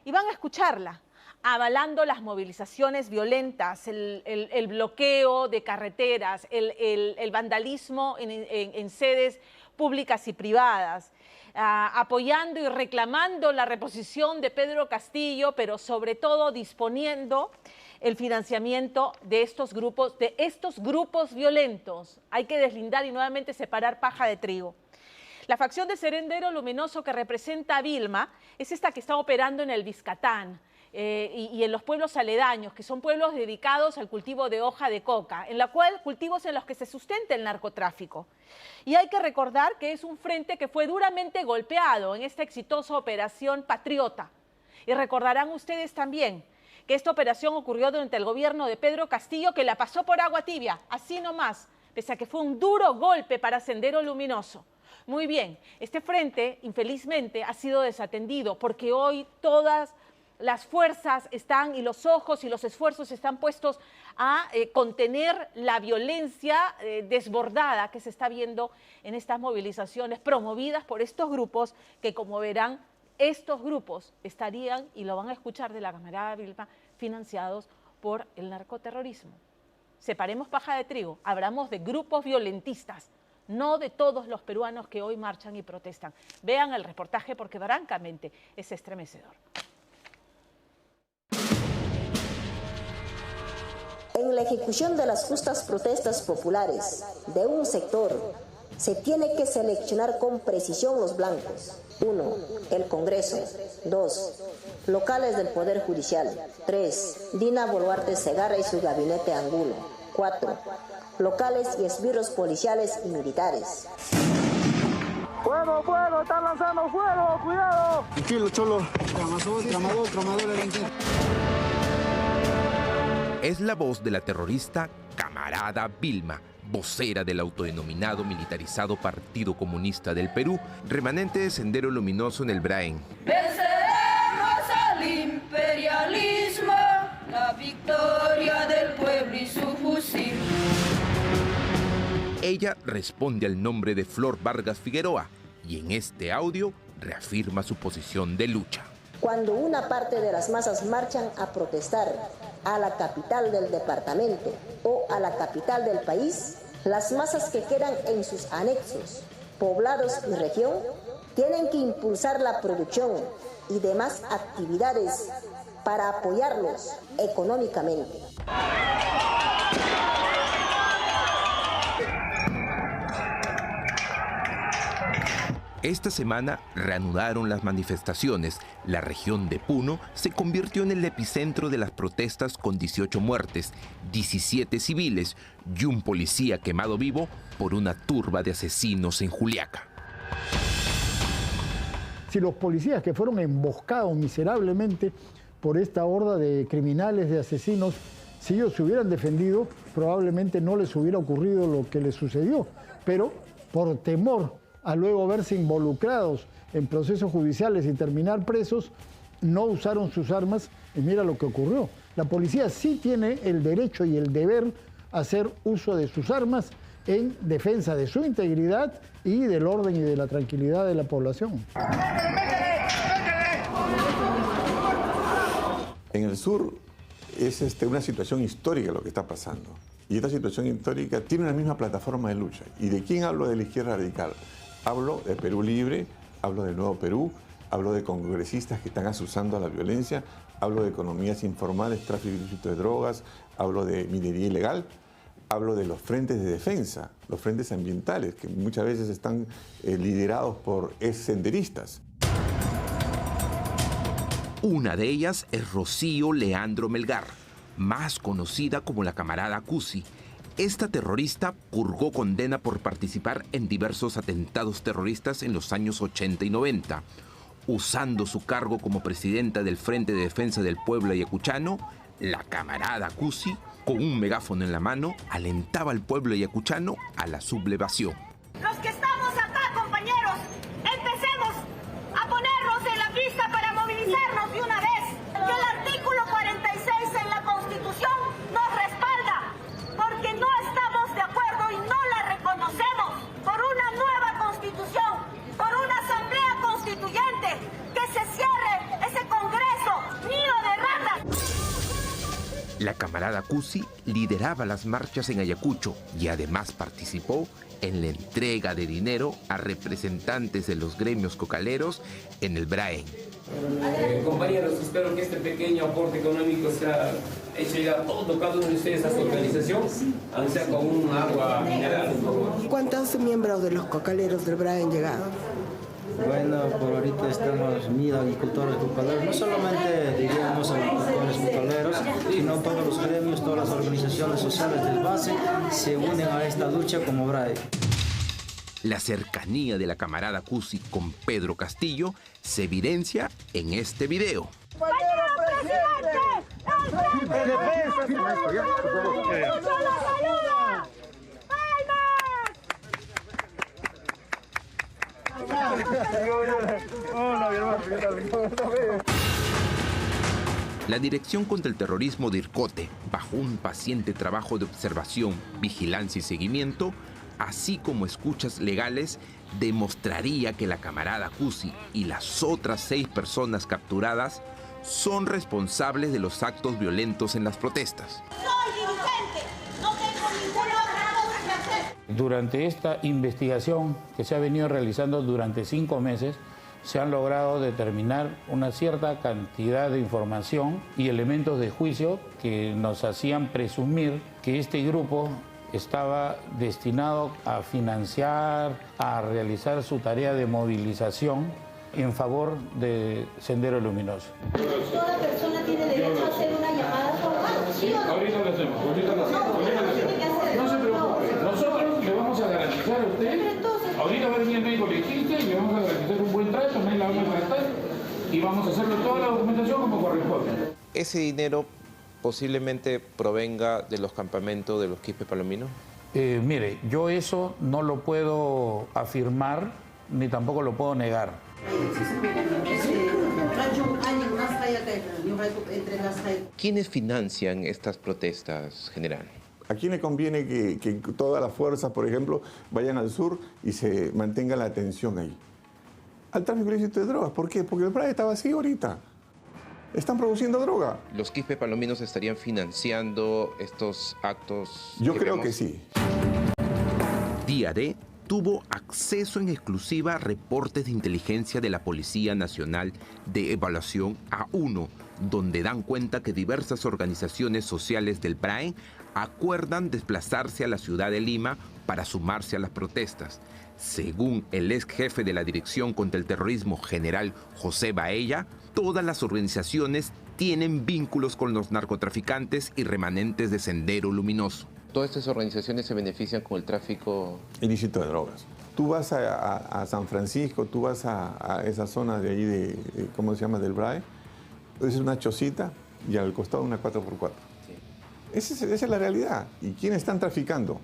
y van a escucharla, avalando las movilizaciones violentas, el bloqueo de carreteras, el vandalismo en sedes públicas y privadas, apoyando y reclamando la reposición de Pedro Castillo, pero sobre todo disponiendo el financiamiento de estos grupos violentos. Hay que deslindar y nuevamente separar paja de trigo. La facción de Sendero Luminoso que representa a Vilma es esta que está operando en el Vizcatán, y en los pueblos aledaños, que son pueblos dedicados al cultivo de hoja de coca, en la cual cultivos en los que se sustenta el narcotráfico. Y hay que recordar que es un frente que fue duramente golpeado en esta exitosa operación Patriota. Y recordarán ustedes también que esta operación ocurrió durante el gobierno de Pedro Castillo, que la pasó por agua tibia, así nomás, pese a que fue un duro golpe para Sendero Luminoso. Muy bien, este frente, infelizmente, ha sido desatendido porque hoy todas las fuerzas están y los ojos y los esfuerzos están puestos a contener la violencia desbordada que se está viendo en estas movilizaciones promovidas por estos grupos que, como verán, estos grupos estarían, y lo van a escuchar de la camarada Vilma, financiados por el narcoterrorismo. Separemos paja de trigo, hablamos de grupos violentistas, no de todos los peruanos que hoy marchan y protestan. Vean el reportaje porque francamente es estremecedor. En la ejecución de las justas protestas populares de un sector, se tiene que seleccionar con precisión los blancos. 1. El Congreso. 2. Locales del Poder Judicial. 3. Dina Boluarte Segarra y su gabinete Angulo. 4. Locales y esbirros policiales y militares. ¡Fuego, fuego! ¡Están lanzando fuego! ¡Cuidado! Tranquilo, cholo. Tramador. Es la voz de la terrorista camarada Vilma, vocera del autodenominado militarizado Partido Comunista del Perú, remanente de Sendero Luminoso en el BRAEM. Venceremos al imperialismo, la victoria del pueblo y su fusil. Ella responde al nombre de Flor Vargas Figueroa y en este audio reafirma su posición de lucha. Cuando una parte de las masas marchan a protestar a la capital del departamento o a la capital del país, las masas que quedan en sus anexos, poblados y región, tienen que impulsar la producción y demás actividades para apoyarlos económicamente. Esta semana reanudaron las manifestaciones. La región de Puno se convirtió en el epicentro de las protestas con 18 muertes, 17 civiles y un policía quemado vivo por una turba de asesinos en Juliaca. Si los policías que fueron emboscados miserablemente por esta horda de criminales, de asesinos, si ellos se hubieran defendido, probablemente no les hubiera ocurrido lo que les sucedió. Pero por temor a luego verse involucrados en procesos judiciales y terminar presos, no usaron sus armas y mira lo que ocurrió. La policía sí tiene el derecho y el deber a hacer uso de sus armas en defensa de su integridad y del orden y de la tranquilidad de la población. En el sur es una situación histórica lo que está pasando. Y esta situación histórica tiene una misma plataforma de lucha. ¿Y de quién hablo? De la izquierda radical. Hablo de Perú Libre, hablo del Nuevo Perú, hablo de congresistas que están asusando a la violencia, hablo de economías informales, tráfico ilícito de drogas, hablo de minería ilegal, hablo de los frentes de defensa, los frentes ambientales, que muchas veces están liderados por exsenderistas. Una de ellas es Rocío Leandro Melgar, más conocida como la camarada Cusi. Esta terrorista purgó condena por participar en diversos atentados terroristas en los años 80 y 90. Usando su cargo como presidenta del Frente de Defensa del Pueblo ayacuchano, la camarada Cusi, con un megáfono en la mano, alentaba al pueblo ayacuchano a la sublevación. Los que estamos acá, compañeros, empecemos a ponernos en la pista para movilizarnos de una vez. Que el artículo 46 en la Constitución nos respalda, porque no estamos de acuerdo y no la reconocemos por una nueva Constitución, por una Asamblea Constituyente, que se cierre ese Congreso, nido de ratas. La camarada Cusi lideraba las marchas en Ayacucho y además participó en la entrega de dinero a representantes de los gremios cocaleros en el Braen. Compañeros, espero que este pequeño aporte económico sea hecho llegar a todo cada uno de ustedes a su organización, aunque sea con un agua mineral, por favor. ¿Cuántos miembros de los cocaleros del Braen han llegado? Bueno, por ahorita estamos 1000 agricultores cocaleros, no solamente diríamos agricultores cocaleros, sino todos los gremios, todas las organizaciones sociales del base se unen a esta lucha como Braen. La cercanía de la camarada Cusi con Pedro Castillo se evidencia en este video. La Dirección contra el Terrorismo de IRCOTE, bajo un paciente trabajo de observación, vigilancia y seguimiento, así como escuchas legales, demostraría que la camarada Cusi y las otras 6 personas capturadas son responsables de los actos violentos en las protestas. Soy dirigente, no tengo ninguna otra cosa que hacer. Durante esta investigación que se ha venido realizando durante 5 meses, se han logrado determinar una cierta cantidad de información y elementos de juicio que nos hacían presumir que este grupo estaba destinado a financiar, a realizar su tarea de movilización en favor de Sendero Luminoso. Toda persona tiene derecho a hacer una llamada formal, ¿sí o no? Ahorita lo hacemos, ahorita lo hacemos. No se preocupe, nosotros le vamos a garantizar a usted, ahorita va a venir el médico legista y le vamos a garantizar un buen trato, no la vamos a tratar y vamos a hacerle toda la documentación como corresponde. Ese dinero posiblemente provenga de los campamentos de los Quispe Palomino. Mire, yo eso no lo puedo afirmar ni tampoco lo puedo negar. ¿Quiénes financian estas protestas, general? ¿A quién le conviene que todas las fuerzas, por ejemplo, vayan al sur y se mantenga la atención ahí? Al tráfico ilícito de drogas. ¿Por qué? Porque el BRAE está vacío ahorita. Están produciendo droga. ¿Los quispe palominos estarían financiando estos actos? Yo creo que sí. Día D tuvo acceso en exclusiva a reportes de inteligencia de la Policía Nacional de Evaluación A1, donde dan cuenta que diversas organizaciones sociales del BRAE acuerdan desplazarse a la ciudad de Lima para sumarse a las protestas. Según el ex jefe de la Dirección contra el Terrorismo, general José Baella, todas las organizaciones tienen vínculos con los narcotraficantes y remanentes de Sendero Luminoso. ¿Todas estas organizaciones se benefician con el tráfico ilícito de drogas? Tú vas a San Francisco, tú vas a esa zona de ahí, ¿cómo se llama?, del BRAE. Es una chocita y al costado una 4x4. Sí. Esa es la realidad. ¿Y quiénes están traficando?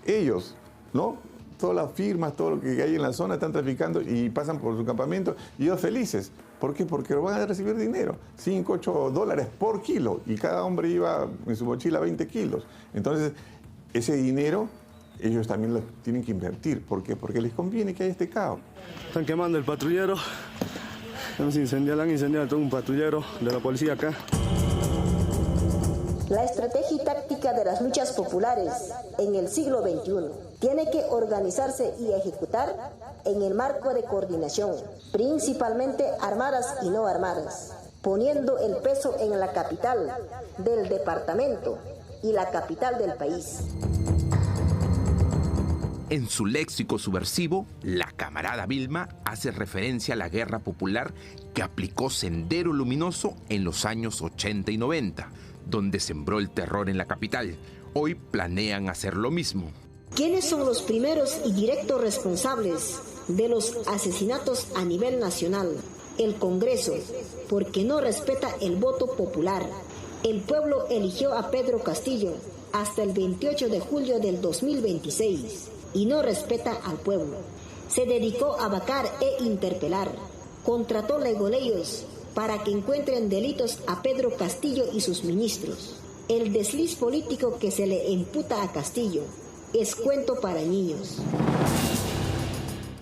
Ellos, ¿no? Todas las firmas, todo lo que hay en la zona están traficando y pasan por su campamento y ellos felices. ¿Por qué? Porque van a recibir dinero, 5, 8 dólares por kilo y cada hombre lleva en su mochila 20 kilos. Entonces, ese dinero ellos también lo tienen que invertir. ¿Por qué? Porque les conviene que haya este caos. Están quemando el patrullero. Han incendiado todo un patrullero de la policía acá. La estrategia y táctica de las luchas populares en el siglo XXI tiene que organizarse y ejecutar en el marco de coordinación, principalmente armadas y no armadas, poniendo el peso en la capital del departamento y la capital del país. En su léxico subversivo, la camarada Vilma hace referencia a la guerra popular que aplicó Sendero Luminoso en los años 80 y 90, donde sembró el terror en la capital. Hoy planean hacer lo mismo. ¿Quiénes son los primeros y directos responsables de los asesinatos a nivel nacional? El Congreso, porque no respeta el voto popular. El pueblo eligió a Pedro Castillo hasta el 28 de julio del 2026 y no respeta al pueblo. Se dedicó a vacar e interpelar. Contrató legoleyos para que encuentren delitos a Pedro Castillo y sus ministros. El desliz político que se le imputa a Castillo es cuento para niños.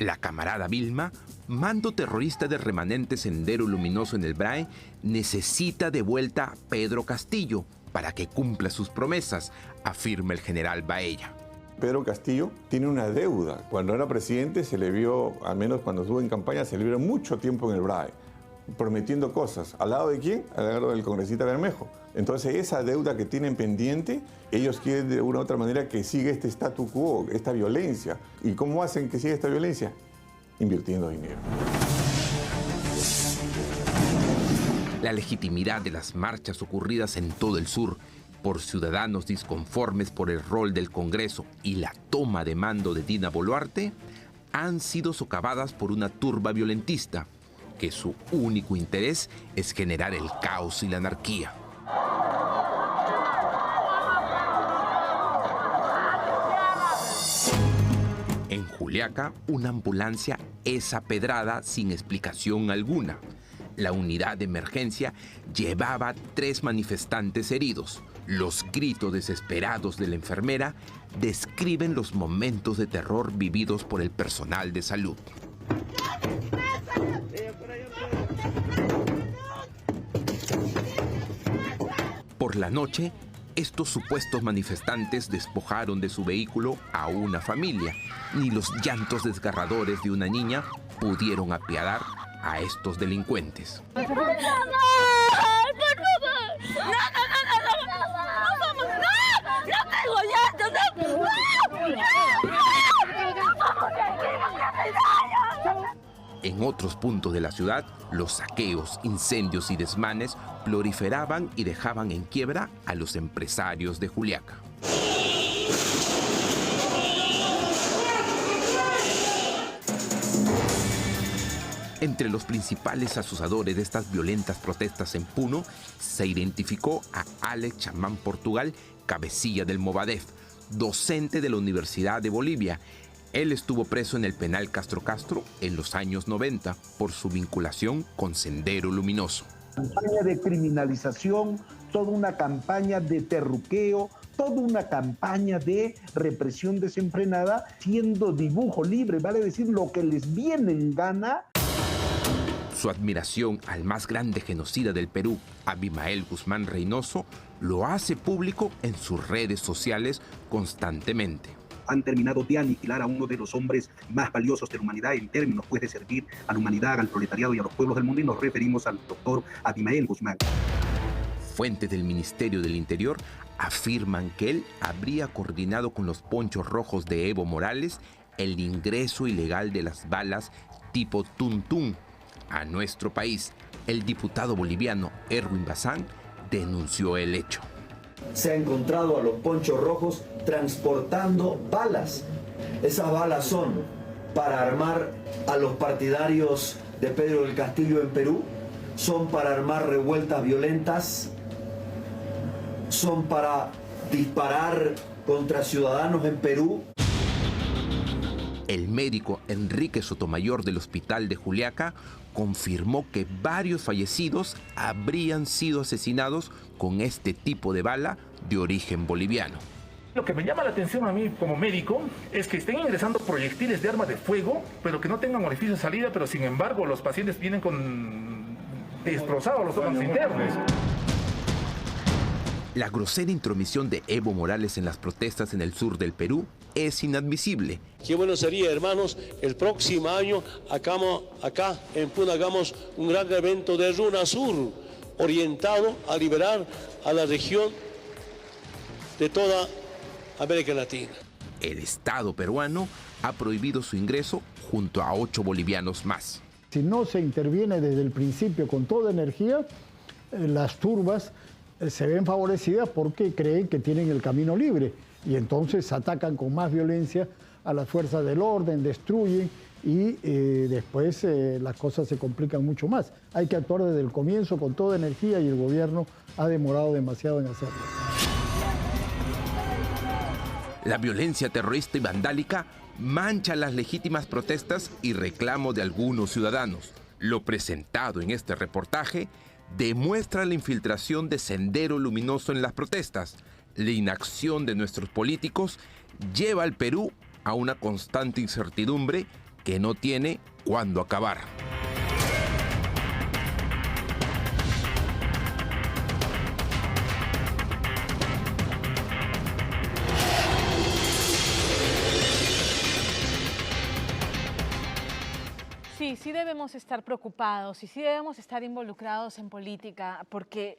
La camarada Vilma, mando terrorista del remanente Sendero Luminoso en el BRAE, necesita de vuelta a Pedro Castillo para que cumpla sus promesas, afirma el general Baella. Pedro Castillo tiene una deuda. Cuando era presidente se le vio, al menos cuando estuvo en campaña, se le vio mucho tiempo en el BRAE, prometiendo cosas. ¿Al lado de quién? Al lado del congresista Bermejo. Entonces esa deuda que tienen pendiente, ellos quieren de una u otra manera que siga este statu quo, esta violencia. ¿Y cómo hacen que siga esta violencia? Invirtiendo dinero. La legitimidad de las marchas ocurridas en todo el sur por ciudadanos disconformes por el rol del Congreso y la toma de mando de Dina Boluarte han sido socavadas por una turba violentista que su único interés es generar el caos y la anarquía. En Juliaca, una ambulancia es apedrada sin explicación alguna. La unidad de emergencia llevaba 3 manifestantes heridos. Los gritos desesperados de la enfermera describen los momentos de terror vividos por el personal de salud. Por la noche, estos supuestos manifestantes despojaron de su vehículo a una familia. Ni los llantos desgarradores de una niña pudieron apiadar a estos delincuentes. En otros puntos de la ciudad, los saqueos, incendios y desmanes proliferaban y dejaban en quiebra a los empresarios de Juliaca. Entre los principales asusadores de estas violentas protestas en Puno, se identificó a Alex Chamán Portugal, cabecilla del Movadef, docente de la Universidad de Bolivia. Él estuvo preso en el penal Castro Castro en los años 90 por su vinculación con Sendero Luminoso. campaña de criminalización, toda una campaña de terruqueo, toda una campaña de represión desenfrenada, siendo dibujo libre, vale decir lo que les viene en gana. Su admiración al más grande genocida del Perú, Abimael Guzmán Reynoso, lo hace público en sus redes sociales constantemente. Han terminado de aniquilar a uno de los hombres más valiosos de la humanidad en términos de servir a la humanidad, al proletariado y a los pueblos del mundo, y nos referimos al doctor Abimael Guzmán. Fuentes del Ministerio del Interior afirman que él habría coordinado con los Ponchos Rojos de Evo Morales el ingreso ilegal de las balas tipo Tuntún a nuestro país. El diputado boliviano Erwin Bazán denunció el hecho. Se ha encontrado a los Ponchos Rojos transportando balas. Esas balas son para armar a los partidarios de Pedro del Castillo en Perú, son para armar revueltas violentas, son para disparar contra ciudadanos en Perú. El médico Enrique Sotomayor del Hospital de Juliaca confirmó que varios fallecidos habrían sido asesinados con este tipo de bala de origen boliviano. Lo que me llama la atención a mí como médico es que estén ingresando proyectiles de arma de fuego, pero que no tengan orificio de salida, pero sin embargo los pacientes vienen con destrozados los órganos internos. La grosera intromisión de Evo Morales en las protestas en el sur del Perú es inadmisible. Qué bueno sería, hermanos, el próximo año acá en Puno hagamos un gran evento de RUNASUR orientado a liberar a la región de toda América Latina. El Estado peruano ha prohibido su ingreso junto a 8 bolivianos más. Si no se interviene desde el principio con toda energía, las turbas se ven favorecidas porque creen que tienen el camino libre y entonces atacan con más violencia a las fuerzas del orden, destruyen y después las cosas se complican mucho más. Hay que actuar desde el comienzo con toda energía y el gobierno ha demorado demasiado en hacerlo. La violencia terrorista y vandálica mancha las legítimas protestas y reclamos de algunos ciudadanos. Lo presentado en este reportaje demuestra la infiltración de Sendero Luminoso en las protestas. La inacción de nuestros políticos lleva al Perú a una constante incertidumbre que no tiene cuándo acabar. Sí debemos estar preocupados y sí debemos estar involucrados en política, porque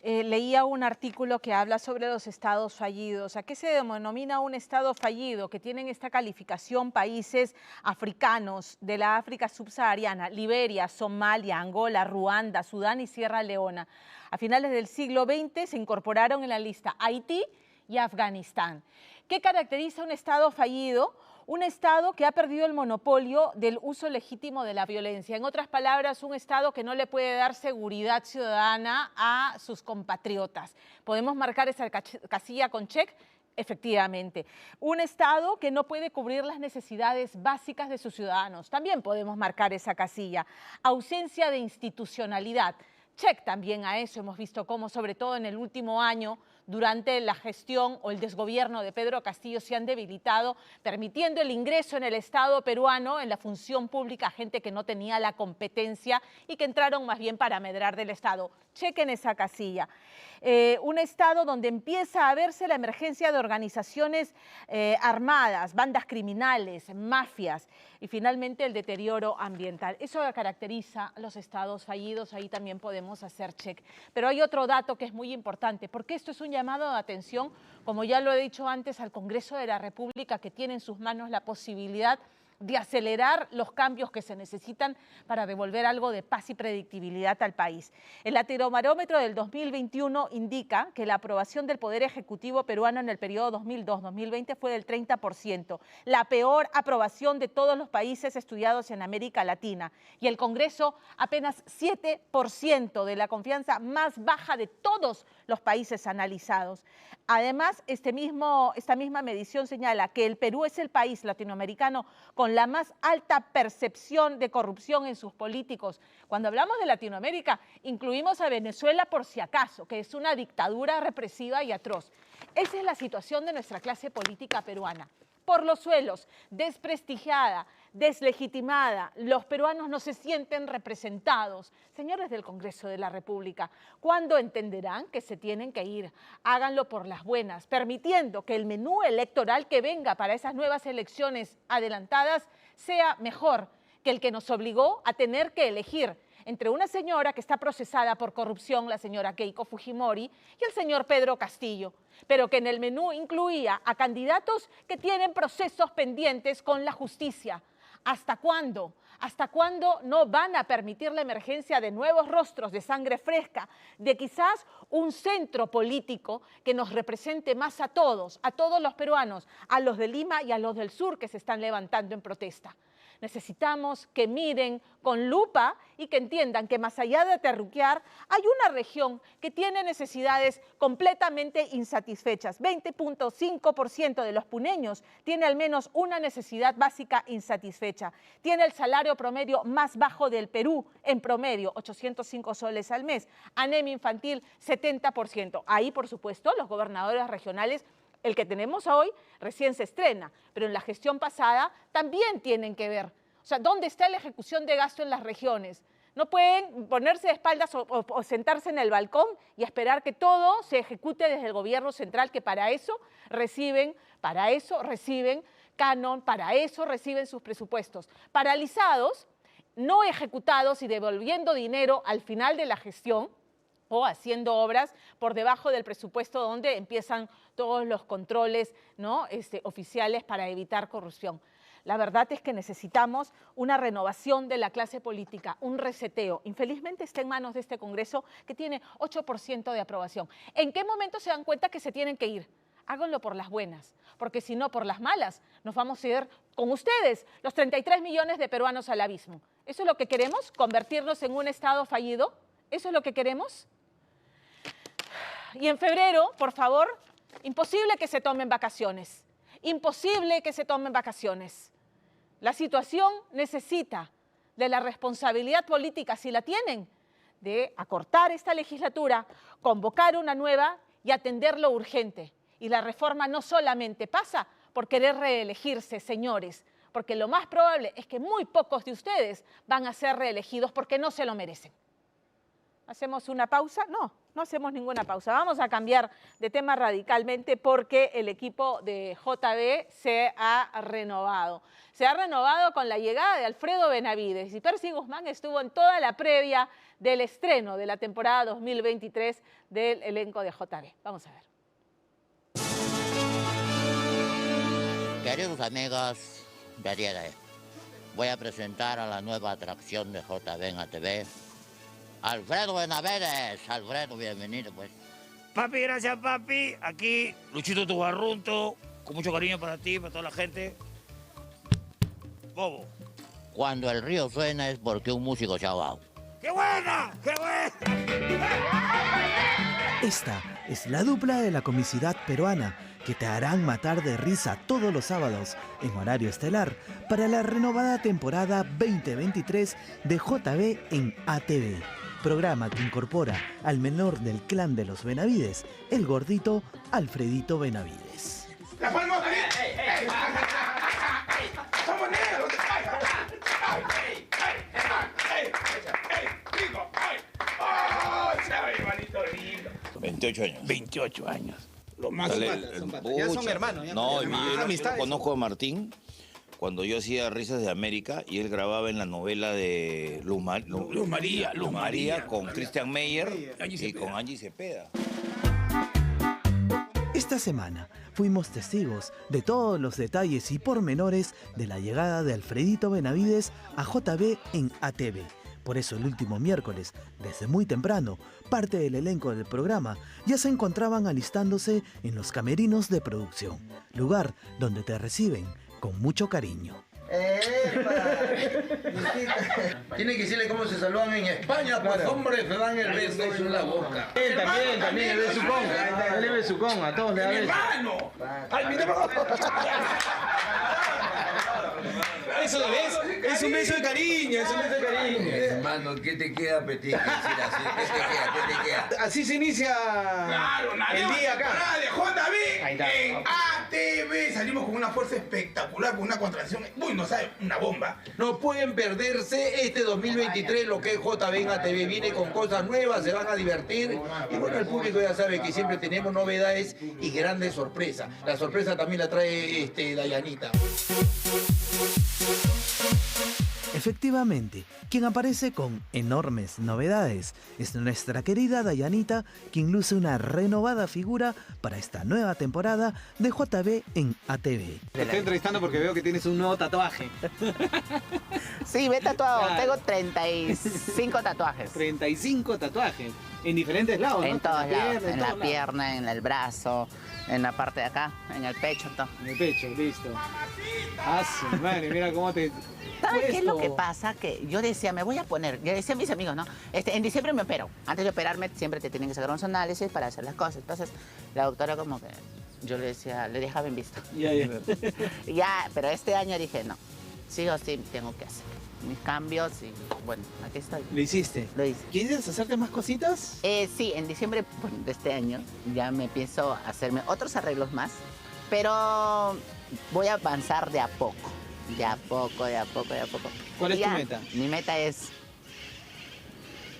leía un artículo que habla sobre los estados fallidos. ¿A qué se denomina un estado fallido? Que tienen esta calificación países africanos de la África subsahariana: Liberia, Somalia, Angola, Ruanda, Sudán y Sierra Leona. A finales del siglo XX se incorporaron en la lista Haití y Afganistán. ¿Qué caracteriza un estado fallido? Un Estado que ha perdido el monopolio del uso legítimo de la violencia. En otras palabras, un Estado que no le puede dar seguridad ciudadana a sus compatriotas. ¿Podemos marcar esa casilla con check? Efectivamente. Un Estado que no puede cubrir las necesidades básicas de sus ciudadanos. También podemos marcar esa casilla. Ausencia de institucionalidad. Check también a eso. Hemos visto cómo, sobre todo en el último año, durante la gestión o el desgobierno de Pedro Castillo, se han debilitado, permitiendo el ingreso en el Estado peruano, en la función pública, a gente que no tenía la competencia y que entraron más bien para amedrar del Estado. Chequen esa casilla. Un Estado donde empieza a verse la emergencia de organizaciones armadas, bandas criminales, mafias y finalmente el deterioro ambiental. Eso caracteriza a los estados fallidos, ahí también podemos hacer check. Pero hay otro dato que es muy importante, porque esto es un llamado de atención, como ya lo he dicho antes, al Congreso de la República, que tiene en sus manos la posibilidad de acelerar los cambios que se necesitan para devolver algo de paz y predictibilidad al país. El Latinobarómetro del 2021 indica que la aprobación del Poder Ejecutivo peruano en el periodo 2002-2020 fue del 30%, la peor aprobación de todos los países estudiados en América Latina. Y el Congreso apenas 7%, de la confianza más baja de todos los países analizados. Además, esta misma medición señala que el Perú es el país latinoamericano con con la más alta percepción de corrupción en sus políticos. Cuando hablamos de Latinoamérica, incluimos a Venezuela por si acaso, que es una dictadura represiva y atroz. Esa es la situación de nuestra clase política peruana. Por los suelos, desprestigiada, deslegitimada, los peruanos no se sienten representados. Señores del Congreso de la República, ¿cuándo entenderán que se tienen que ir? Háganlo por las buenas, permitiendo que el menú electoral que venga para esas nuevas elecciones adelantadas sea mejor que el que nos obligó a tener que elegir entre una señora que está procesada por corrupción, la señora Keiko Fujimori, y el señor Pedro Castillo, pero que en el menú incluía a candidatos que tienen procesos pendientes con la justicia. ¿Hasta cuándo? ¿Hasta cuándo no van a permitir la emergencia de nuevos rostros de sangre fresca, de quizás un centro político que nos represente más a todos los peruanos, a los de Lima y a los del sur que se están levantando en protesta? Necesitamos que miren con lupa y que entiendan que más allá de terruquear, hay una región que tiene necesidades completamente insatisfechas. 20.5% de los puneños tiene al menos una necesidad básica insatisfecha. Tiene el salario promedio más bajo del Perú, en promedio, 805 soles al mes. Anemia infantil, 70%. Ahí, por supuesto, los gobernadores regionales, el que tenemos hoy recién se estrena, pero en la gestión pasada también tienen que ver. O sea, ¿dónde está la ejecución de gasto en las regiones? No pueden ponerse de espaldas o sentarse en el balcón y esperar que todo se ejecute desde el gobierno central, que para eso reciben canon, para eso reciben sus presupuestos. Paralizados, no ejecutados y devolviendo dinero al final de la gestión, o haciendo obras por debajo del presupuesto donde empiezan todos los controles, ¿no? Oficiales para evitar corrupción. La verdad es que necesitamos una renovación de la clase política, un reseteo. Infelizmente está en manos de este Congreso que tiene 8% de aprobación. ¿En qué momento se dan cuenta que se tienen que ir? Háganlo por las buenas, porque si no, por las malas, nos vamos a ir con ustedes, los 33 millones de peruanos al abismo. ¿Eso es lo que queremos? ¿Convertirnos en un Estado fallido? ¿Eso es lo que queremos? Y en febrero, por favor, imposible que se tomen vacaciones. Imposible que se tomen vacaciones. La situación necesita de la responsabilidad política, si la tienen, de acortar esta legislatura, convocar una nueva y atender lo urgente. Y la reforma no solamente pasa por querer reelegirse, señores, porque lo más probable es que muy pocos de ustedes van a ser reelegidos porque no se lo merecen. ¿Hacemos una pausa? No, no hacemos ninguna pausa. Vamos a cambiar de tema radicalmente porque el equipo de JB se ha renovado. Se ha renovado con la llegada de Alfredo Benavides y Percy Guzmán estuvo en toda la previa del estreno de la temporada 2023 del elenco de JB. Vamos a ver. Queridos amigos de Diade, voy a presentar a la nueva atracción de JB en ATV, Alfredo Benavides. Alfredo, bienvenido, pues. Papi, gracias, papi. Aquí, Luchito Tubarrunto, con mucho cariño para ti, para toda la gente. Bobo. Cuando el río suena es porque un músico se ha ahogado. ¡Qué buena! ¡Qué buena! Esta es la dupla de la comicidad peruana que te harán matar de risa todos los sábados en horario estelar para la renovada temporada 2023 de JB en ATV. Programa que incorpora al menor del clan de los Benavides, el gordito Alfredito Benavides. ¡La palma! ¡Somos negros! 28 años. 28 años. Lo más Ya son hermanos. Ya no, yo conozco a Martín cuando yo hacía Risas de América y él grababa en la novela de Luz María con Christian Meyer y con Angie Cepeda. Esta semana fuimos testigos de todos los detalles y pormenores de la llegada de Alfredito Benavides a JB en ATV. Por eso el último miércoles, desde muy temprano, parte del elenco del programa ya se encontraban alistándose en los camerinos de producción, lugar donde te reciben con mucho cariño. Tiene que decirle cómo se saludan en España, pues claro. Hombre, se dan el beso en la boca. También, el besucón. El besucón, a todos le da beso. ¡Hermano! ¡Ay, mira! un beso de cariño, es un beso de cariño. Hermano, ¿qué te queda, Petit? ¿Qué te queda? Así se inicia el día acá. De JB en ATV. Salimos con una fuerza espectacular, con una contracción. Uy, no sabe, una bomba. No pueden perderse este 2023 lo que es JB en ATV. Viene con cosas nuevas, se van a divertir. Y bueno, el público ya sabe que siempre tenemos novedades y grandes sorpresas. La sorpresa también la trae Dayanita. Efectivamente, quien aparece con enormes novedades es nuestra querida Dayanita, quien luce una renovada figura para esta nueva temporada de JB en ATV. Te estoy entrevistando porque veo que tienes un nuevo tatuaje. Sí, me he tatuado. Claro. Tengo 35 tatuajes. 35 tatuajes. En diferentes lados, ¿no? En todos lados. En la todos lados. pierna, en el brazo, en la parte de acá, en el pecho, todo. En el pecho, listo. Ah, su madre, mira cómo te... ¿Sabes qué es lo que pasa? Que yo decía, me voy a poner, yo decía a mis amigos, ¿no? En diciembre me opero. Antes de operarme siempre te tienen que sacar unos análisis para hacer las cosas. Entonces, la doctora como que, yo le decía, le dejaba en visto. Ya, pero este año dije, no, sí o sí tengo que hacer mis cambios y bueno, aquí estoy. ¿Lo hiciste? Lo hice. ¿Quieres hacerte más cositas? Sí, en diciembre de este año ya me pienso a hacerme otros arreglos más, pero voy a avanzar de a poco. De a poco. ¿Cuál es tu meta? Mi meta es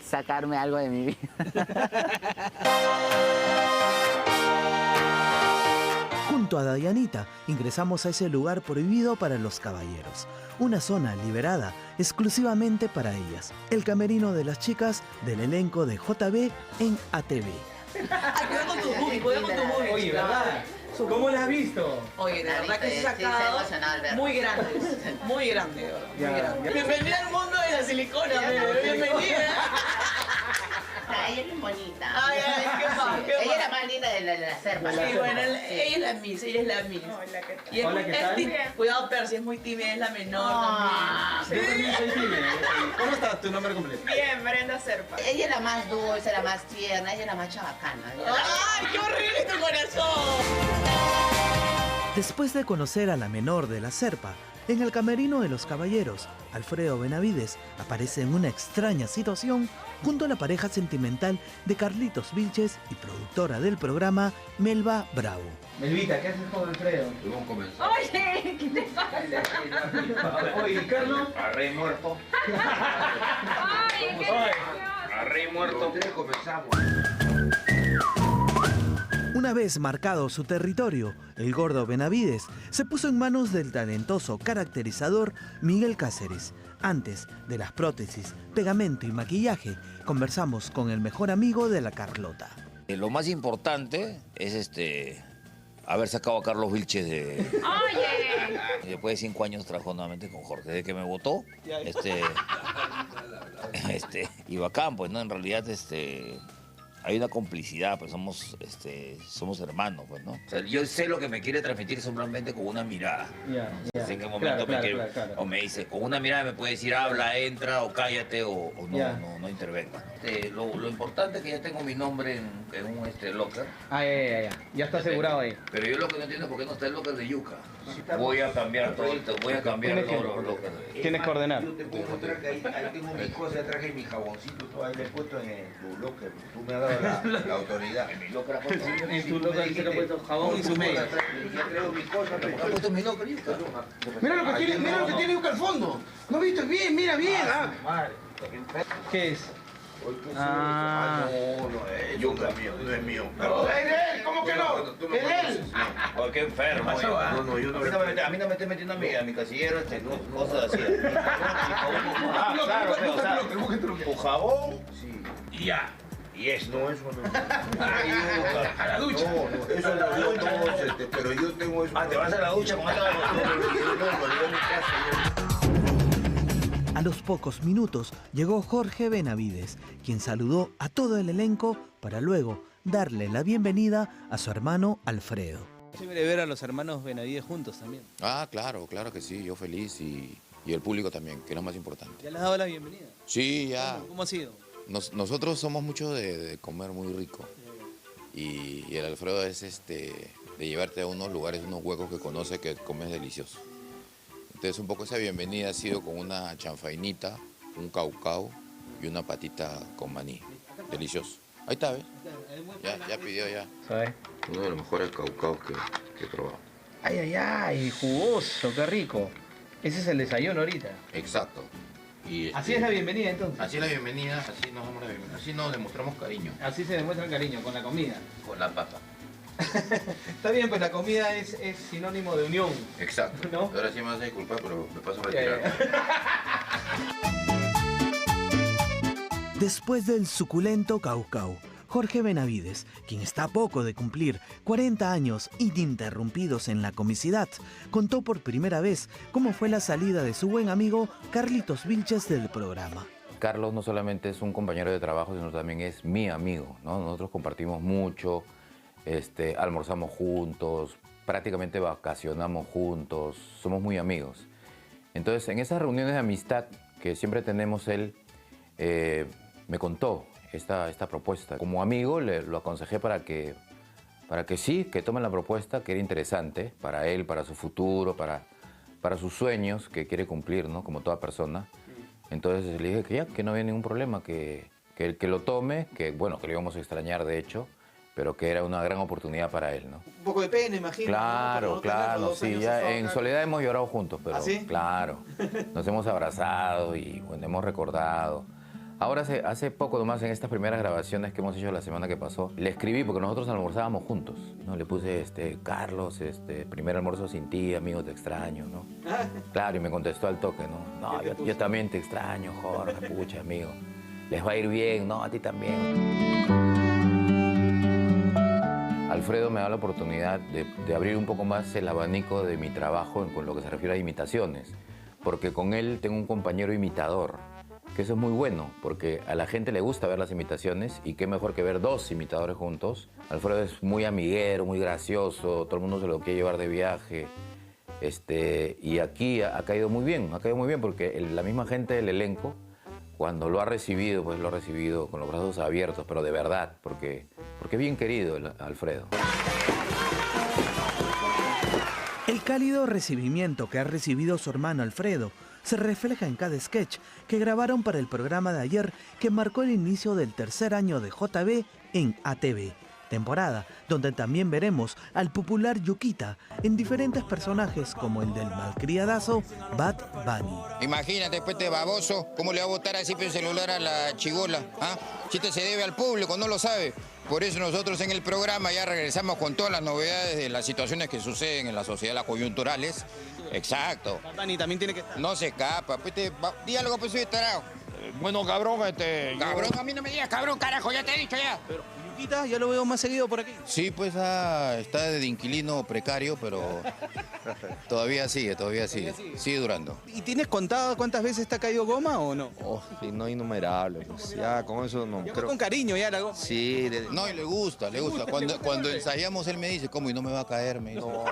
sacarme algo de mi vida. Junto a Dayanita ingresamos a ese lugar prohibido para los caballeros, una zona liberada exclusivamente para ellas, el camerino de las chicas del elenco de JB en ATV. Ay, cuidado con tu boobie, cuidado con tu boobie. Oye, ¿verdad? ¿Cómo la has visto? Oye, de verdad que se ha sacado muy grandes, muy grande, ¿verdad? Ya, Muy grande. ya. Bienvenida al mundo de la silicona, bienvenida. Ella es bien bonita. Ay, qué más, qué Ella más. es la más linda de la selva. Sí, bueno, ella es la Miss, ella es la Miss. Y es, Hola, ¿qué tal? Cuidado, Percy, es muy tímida, es la menor Sí, también. Yo también soy tímida. ¿Cómo estás? ¿Tu nombre completo? Bien, Brenda Serpa. Ella es la más dulce, la más tierna, ella es la más chabacana. ¡Ay, qué horrible tu corazón! Después de conocer a la menor de la Serpa, en el camerino de los caballeros, Alfredo Benavides aparece en una extraña situación junto a la pareja sentimental de Carlitos Vilches y productora del programa, Melba Bravo. Melvita, ¿qué haces con Alfredo? Vamos a comenzar. Oye, ¿qué te pasa? Oye, Carlos. A rey muerto. Ay, ¿qué A rey muerto. Comenzamos. Una vez marcado su territorio, el gordo Benavides se puso en manos del talentoso caracterizador Miguel Cáceres. Antes de las prótesis, pegamento y maquillaje, conversamos con el mejor amigo de la Carlota. Lo más importante es haber sacado a Carlos Vilches de... Oye. Después de 5 años trabajó nuevamente con Jorge. Desde que me votó, y bacán, pues, ¿no? En realidad, hay una complicidad, pues somos hermanos, pues, ¿no? O sea, yo sé lo que me quiere transmitir simplemente con una mirada. Ya. En qué momento Claro. o me dice, con una mirada me puede decir habla, entra, o cállate, o no, Ya. no intervenga. Lo importante es que ya tengo mi nombre en un locker. Ah, ya. Ya está asegurado ahí. Pero yo lo que no entiendo es por qué no está el locker de Yuca. Voy a cambiar todo, voy a cambiar todos los lockers. Tienes que ordenar. Yo te pongo ahí tengo mis cosas, ya traje mi jaboncito, todo ahí le he puesto en tu locker. Tú me has dado la autoridad. En mi locker En tu locker se le ha puesto jabón y su media. Ya traigo mis cosas, pero ha puesto mi locker, Yuca. Mira lo que tiene Yuca al fondo. ¿No viste? Bien, mira bien. ¿Qué es? No, Yuca es mío, no es mío. No, es de él, ¿cómo que no? Es de él. Oh, qué enfermo. No, yo no. A mí no me estés metiendo a mi casillero, cosas así. Claro, o sea, tu jabón, Y ya. Y eso. No, eso no. A la ducha. No, eso lo dio todos, pero yo tengo eso. te vas a la ducha con esta... A los pocos minutos llegó Jorge Benavides, quien saludó a todo el elenco para luego darle la bienvenida a su hermano Alfredo. Chévere ver a los hermanos Benavides juntos también. Ah, claro que sí, yo feliz y el público también, que es lo más importante. ¿Ya les has dado la bienvenida? Sí, ya. ¿Cómo ha sido? Nosotros somos mucho de comer muy rico y el Alfredo es de llevarte a unos lugares, unos huecos que conoce que comes delicioso. ustedes un poco. Esa bienvenida ha sido con una chanfainita, un caucao y una patita con maní. Delicioso. Ahí está, ¿ves? Ya pidió ya. ¿Sabes? Uno de los mejores caucaos que he probado. Ay, ay, ay, jugoso, qué rico. Ese es el desayuno ahorita. Exacto. Y, Así es la bienvenida entonces. Así es la bienvenida, así nos demostramos cariño. Así se demuestra el cariño, con la comida. Con la papa. Está bien, pues la comida es sinónimo de unión. Exacto. ¿No? Ahora sí me vas a disculpar, pero me paso a retirar. Después del suculento caucao, Jorge Benavides, quien está a poco de cumplir 40 años ininterrumpidos en la comicidad, contó por primera vez cómo fue la salida de su buen amigo Carlitos Vilches del programa. Carlos no solamente es un compañero de trabajo, sino también es mi amigo, ¿no? Nosotros compartimos mucho, almorzamos juntos, prácticamente vacacionamos juntos, somos muy amigos. Entonces, en esas reuniones de amistad que siempre tenemos, él me contó esta propuesta. Como amigo lo aconsejé para que sí, que tome la propuesta, que era interesante para él, para su futuro, para sus sueños que quiere cumplir, ¿no? Como toda persona. Entonces le dije que no había ningún problema, que lo tome, que bueno, que lo íbamos a extrañar de hecho, pero que era una gran oportunidad para él, ¿no? Un poco de pena, imagino. Claro, ¿no? claro, sí, ya en soledad hemos llorado juntos, pero ¿Ah, sí? claro, nos hemos abrazado y bueno, hemos recordado. Ahora hace poco nomás, en estas primeras grabaciones que hemos hecho la semana que pasó, le escribí porque nosotros almorzábamos juntos, ¿no? Le puse, Carlos, primer almuerzo sin ti, amigo, te extraño, ¿no? Claro, y me contestó al toque, ¿no? No, yo también te extraño, Jorge, pucha, amigo. Les va a ir bien, ¿no? A ti también. Alfredo me da la oportunidad de abrir un poco más el abanico de mi trabajo con lo que se refiere a imitaciones, porque con él tengo un compañero imitador, que eso es muy bueno, porque a la gente le gusta ver las imitaciones y qué mejor que ver dos imitadores juntos. Alfredo es muy amiguero, muy gracioso, todo el mundo se lo quiere llevar de viaje. Y aquí ha caído muy bien porque la misma gente del elenco, cuando lo ha recibido, pues lo ha recibido con los brazos abiertos, pero de verdad, porque es bien querido Alfredo. El cálido recibimiento que ha recibido su hermano Alfredo se refleja en cada sketch que grabaron para el programa de ayer que marcó el inicio del tercer año de JB en ATV. Temporada donde también veremos al popular Yuquita en diferentes personajes como el del malcriadazo Bad Bunny. Imagínate, después de baboso, ¿cómo le va a botar así el celular a la chibola? ¿Ah? Chiste se debe al público, no lo sabe. Por eso nosotros en el programa ya regresamos con todas las novedades de las situaciones que suceden en la sociedad, las coyunturales. Exacto. Bad Bunny también tiene que... No se escapa, pues diálogo, pues soy tarado. Bueno, cabrón, Cabrón, a mí no me digas cabrón, carajo, ya te he dicho ya. Pero Yuquita ya lo veo más seguido por aquí. Sí, pues está de inquilino precario, pero todavía sigue. Sigue durando. ¿Y tienes contado cuántas veces te ha caído goma o no? Oh, sí, no innumerable, pues ya con eso no creo. Con cariño ya la goma. Sí, no, y le gusta. Cuando ensayamos él me dice, ¿cómo? Y no me va a caer, me dice. No.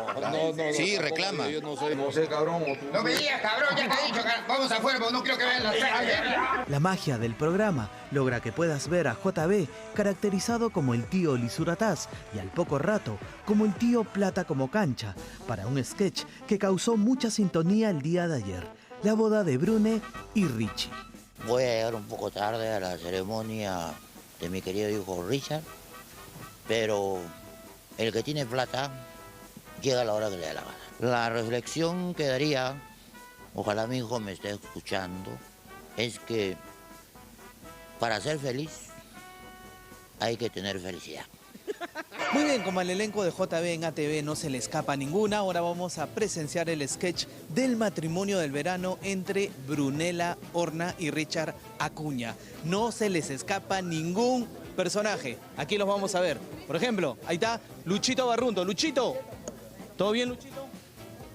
Sí, reclama. Yo no sé, cabrón. No me digas, cabrón, ya te he dicho, vamos afuera, porque no quiero que vean la cara. La magia del programa logra que puedas ver a JB caracterizado como el tío Lisurataz y al poco rato como el tío Plata como Cancha, para un sketch que causó mucha sintonía el día de ayer, la boda de Brune y Richie. Voy a llegar un poco tarde a la ceremonia de mi querido hijo Richard, pero el que tiene plata llega a la hora que le da la gana. La reflexión que daría, ojalá mi hijo me esté escuchando, es que para ser feliz hay que tener felicidad. Muy bien, como al elenco de JB en ATV no se le escapa ninguna, ahora vamos a presenciar el sketch del matrimonio del verano entre Brunella Horna y Richard Acuña. No se les escapa ningún personaje. Aquí los vamos a ver. Por ejemplo, ahí está Luchito Barrunto. Luchito, ¿todo bien, Luchito?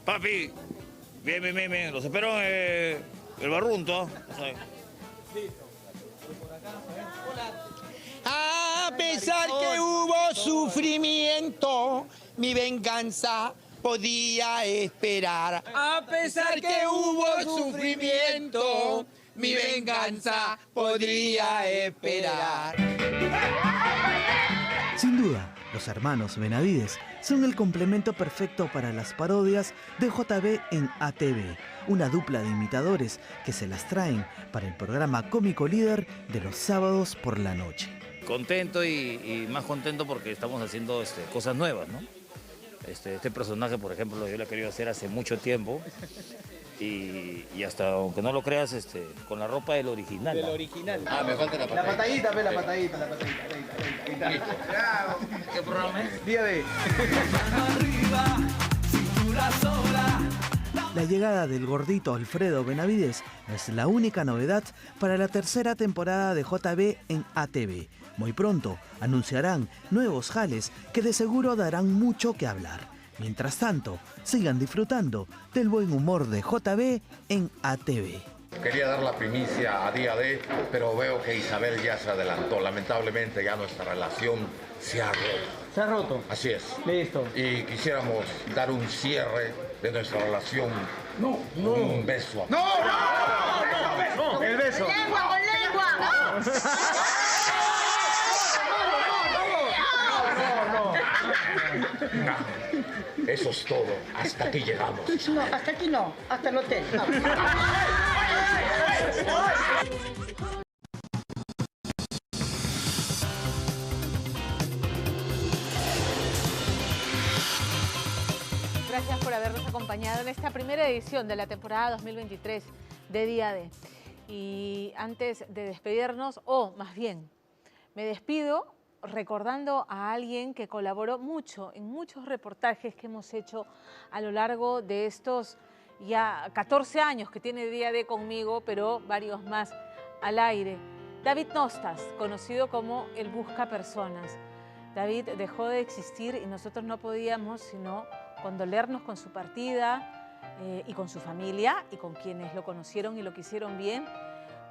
Papi, bien. Los espero en el Barrunto. A pesar que hubo sufrimiento, mi venganza podía esperar. A pesar que hubo sufrimiento, mi venganza podría esperar. Sin duda, los hermanos Benavides son el complemento perfecto para las parodias de JB en ATV, una dupla de imitadores que se las traen para el programa cómico líder de los sábados por la noche. Contento y más contento porque estamos haciendo cosas nuevas, ¿no? Este personaje, por ejemplo, yo lo he querido hacer hace mucho tiempo y hasta, aunque no lo creas, con la ropa del original. Del original. Ah, me falta la patadita. La patadita, ve, la patadita. Ahí está. ¿Qué programa es? Día de... La llegada del gordito Alfredo Benavides es la única novedad para la tercera temporada de JB en ATV. Muy pronto anunciarán nuevos jales que de seguro darán mucho que hablar. Mientras tanto, sigan disfrutando del buen humor de JB en ATV. Quería dar la primicia a Día D, pero veo que Isabel ya se adelantó. Lamentablemente ya nuestra relación se ha roto. ¿Se ha roto? Así es. Listo. Y quisiéramos dar un cierre de nuestra relación. No. Un beso. No. El beso. ¡Lengua con lengua! Eso es todo. Hasta aquí llegamos. No, hasta aquí no. Hasta el hotel. Gracias por habernos acompañado en esta primera edición de la temporada 2023 de Día D. Y antes de despedirnos, o más bien, me despido recordando a alguien que colaboró mucho en muchos reportajes que hemos hecho a lo largo de estos ya 14 años que tiene Día D conmigo, pero varios más al aire. David Nostas, conocido como el Busca Personas. David dejó de existir y nosotros no podíamos sino condolernos con su partida y con su familia y con quienes lo conocieron y lo quisieron bien.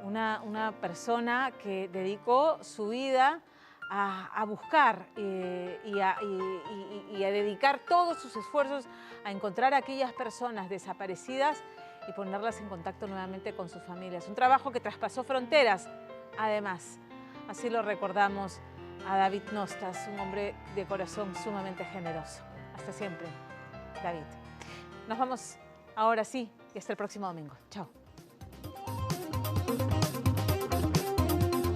Una persona que dedicó su vida a buscar y a dedicar todos sus esfuerzos a encontrar a aquellas personas desaparecidas y ponerlas en contacto nuevamente con sus familias. Un trabajo que traspasó fronteras, además. Así lo recordamos a David Nostas, un hombre de corazón sumamente generoso. Hasta siempre, David. Nos vamos ahora sí y hasta el próximo domingo. Chao.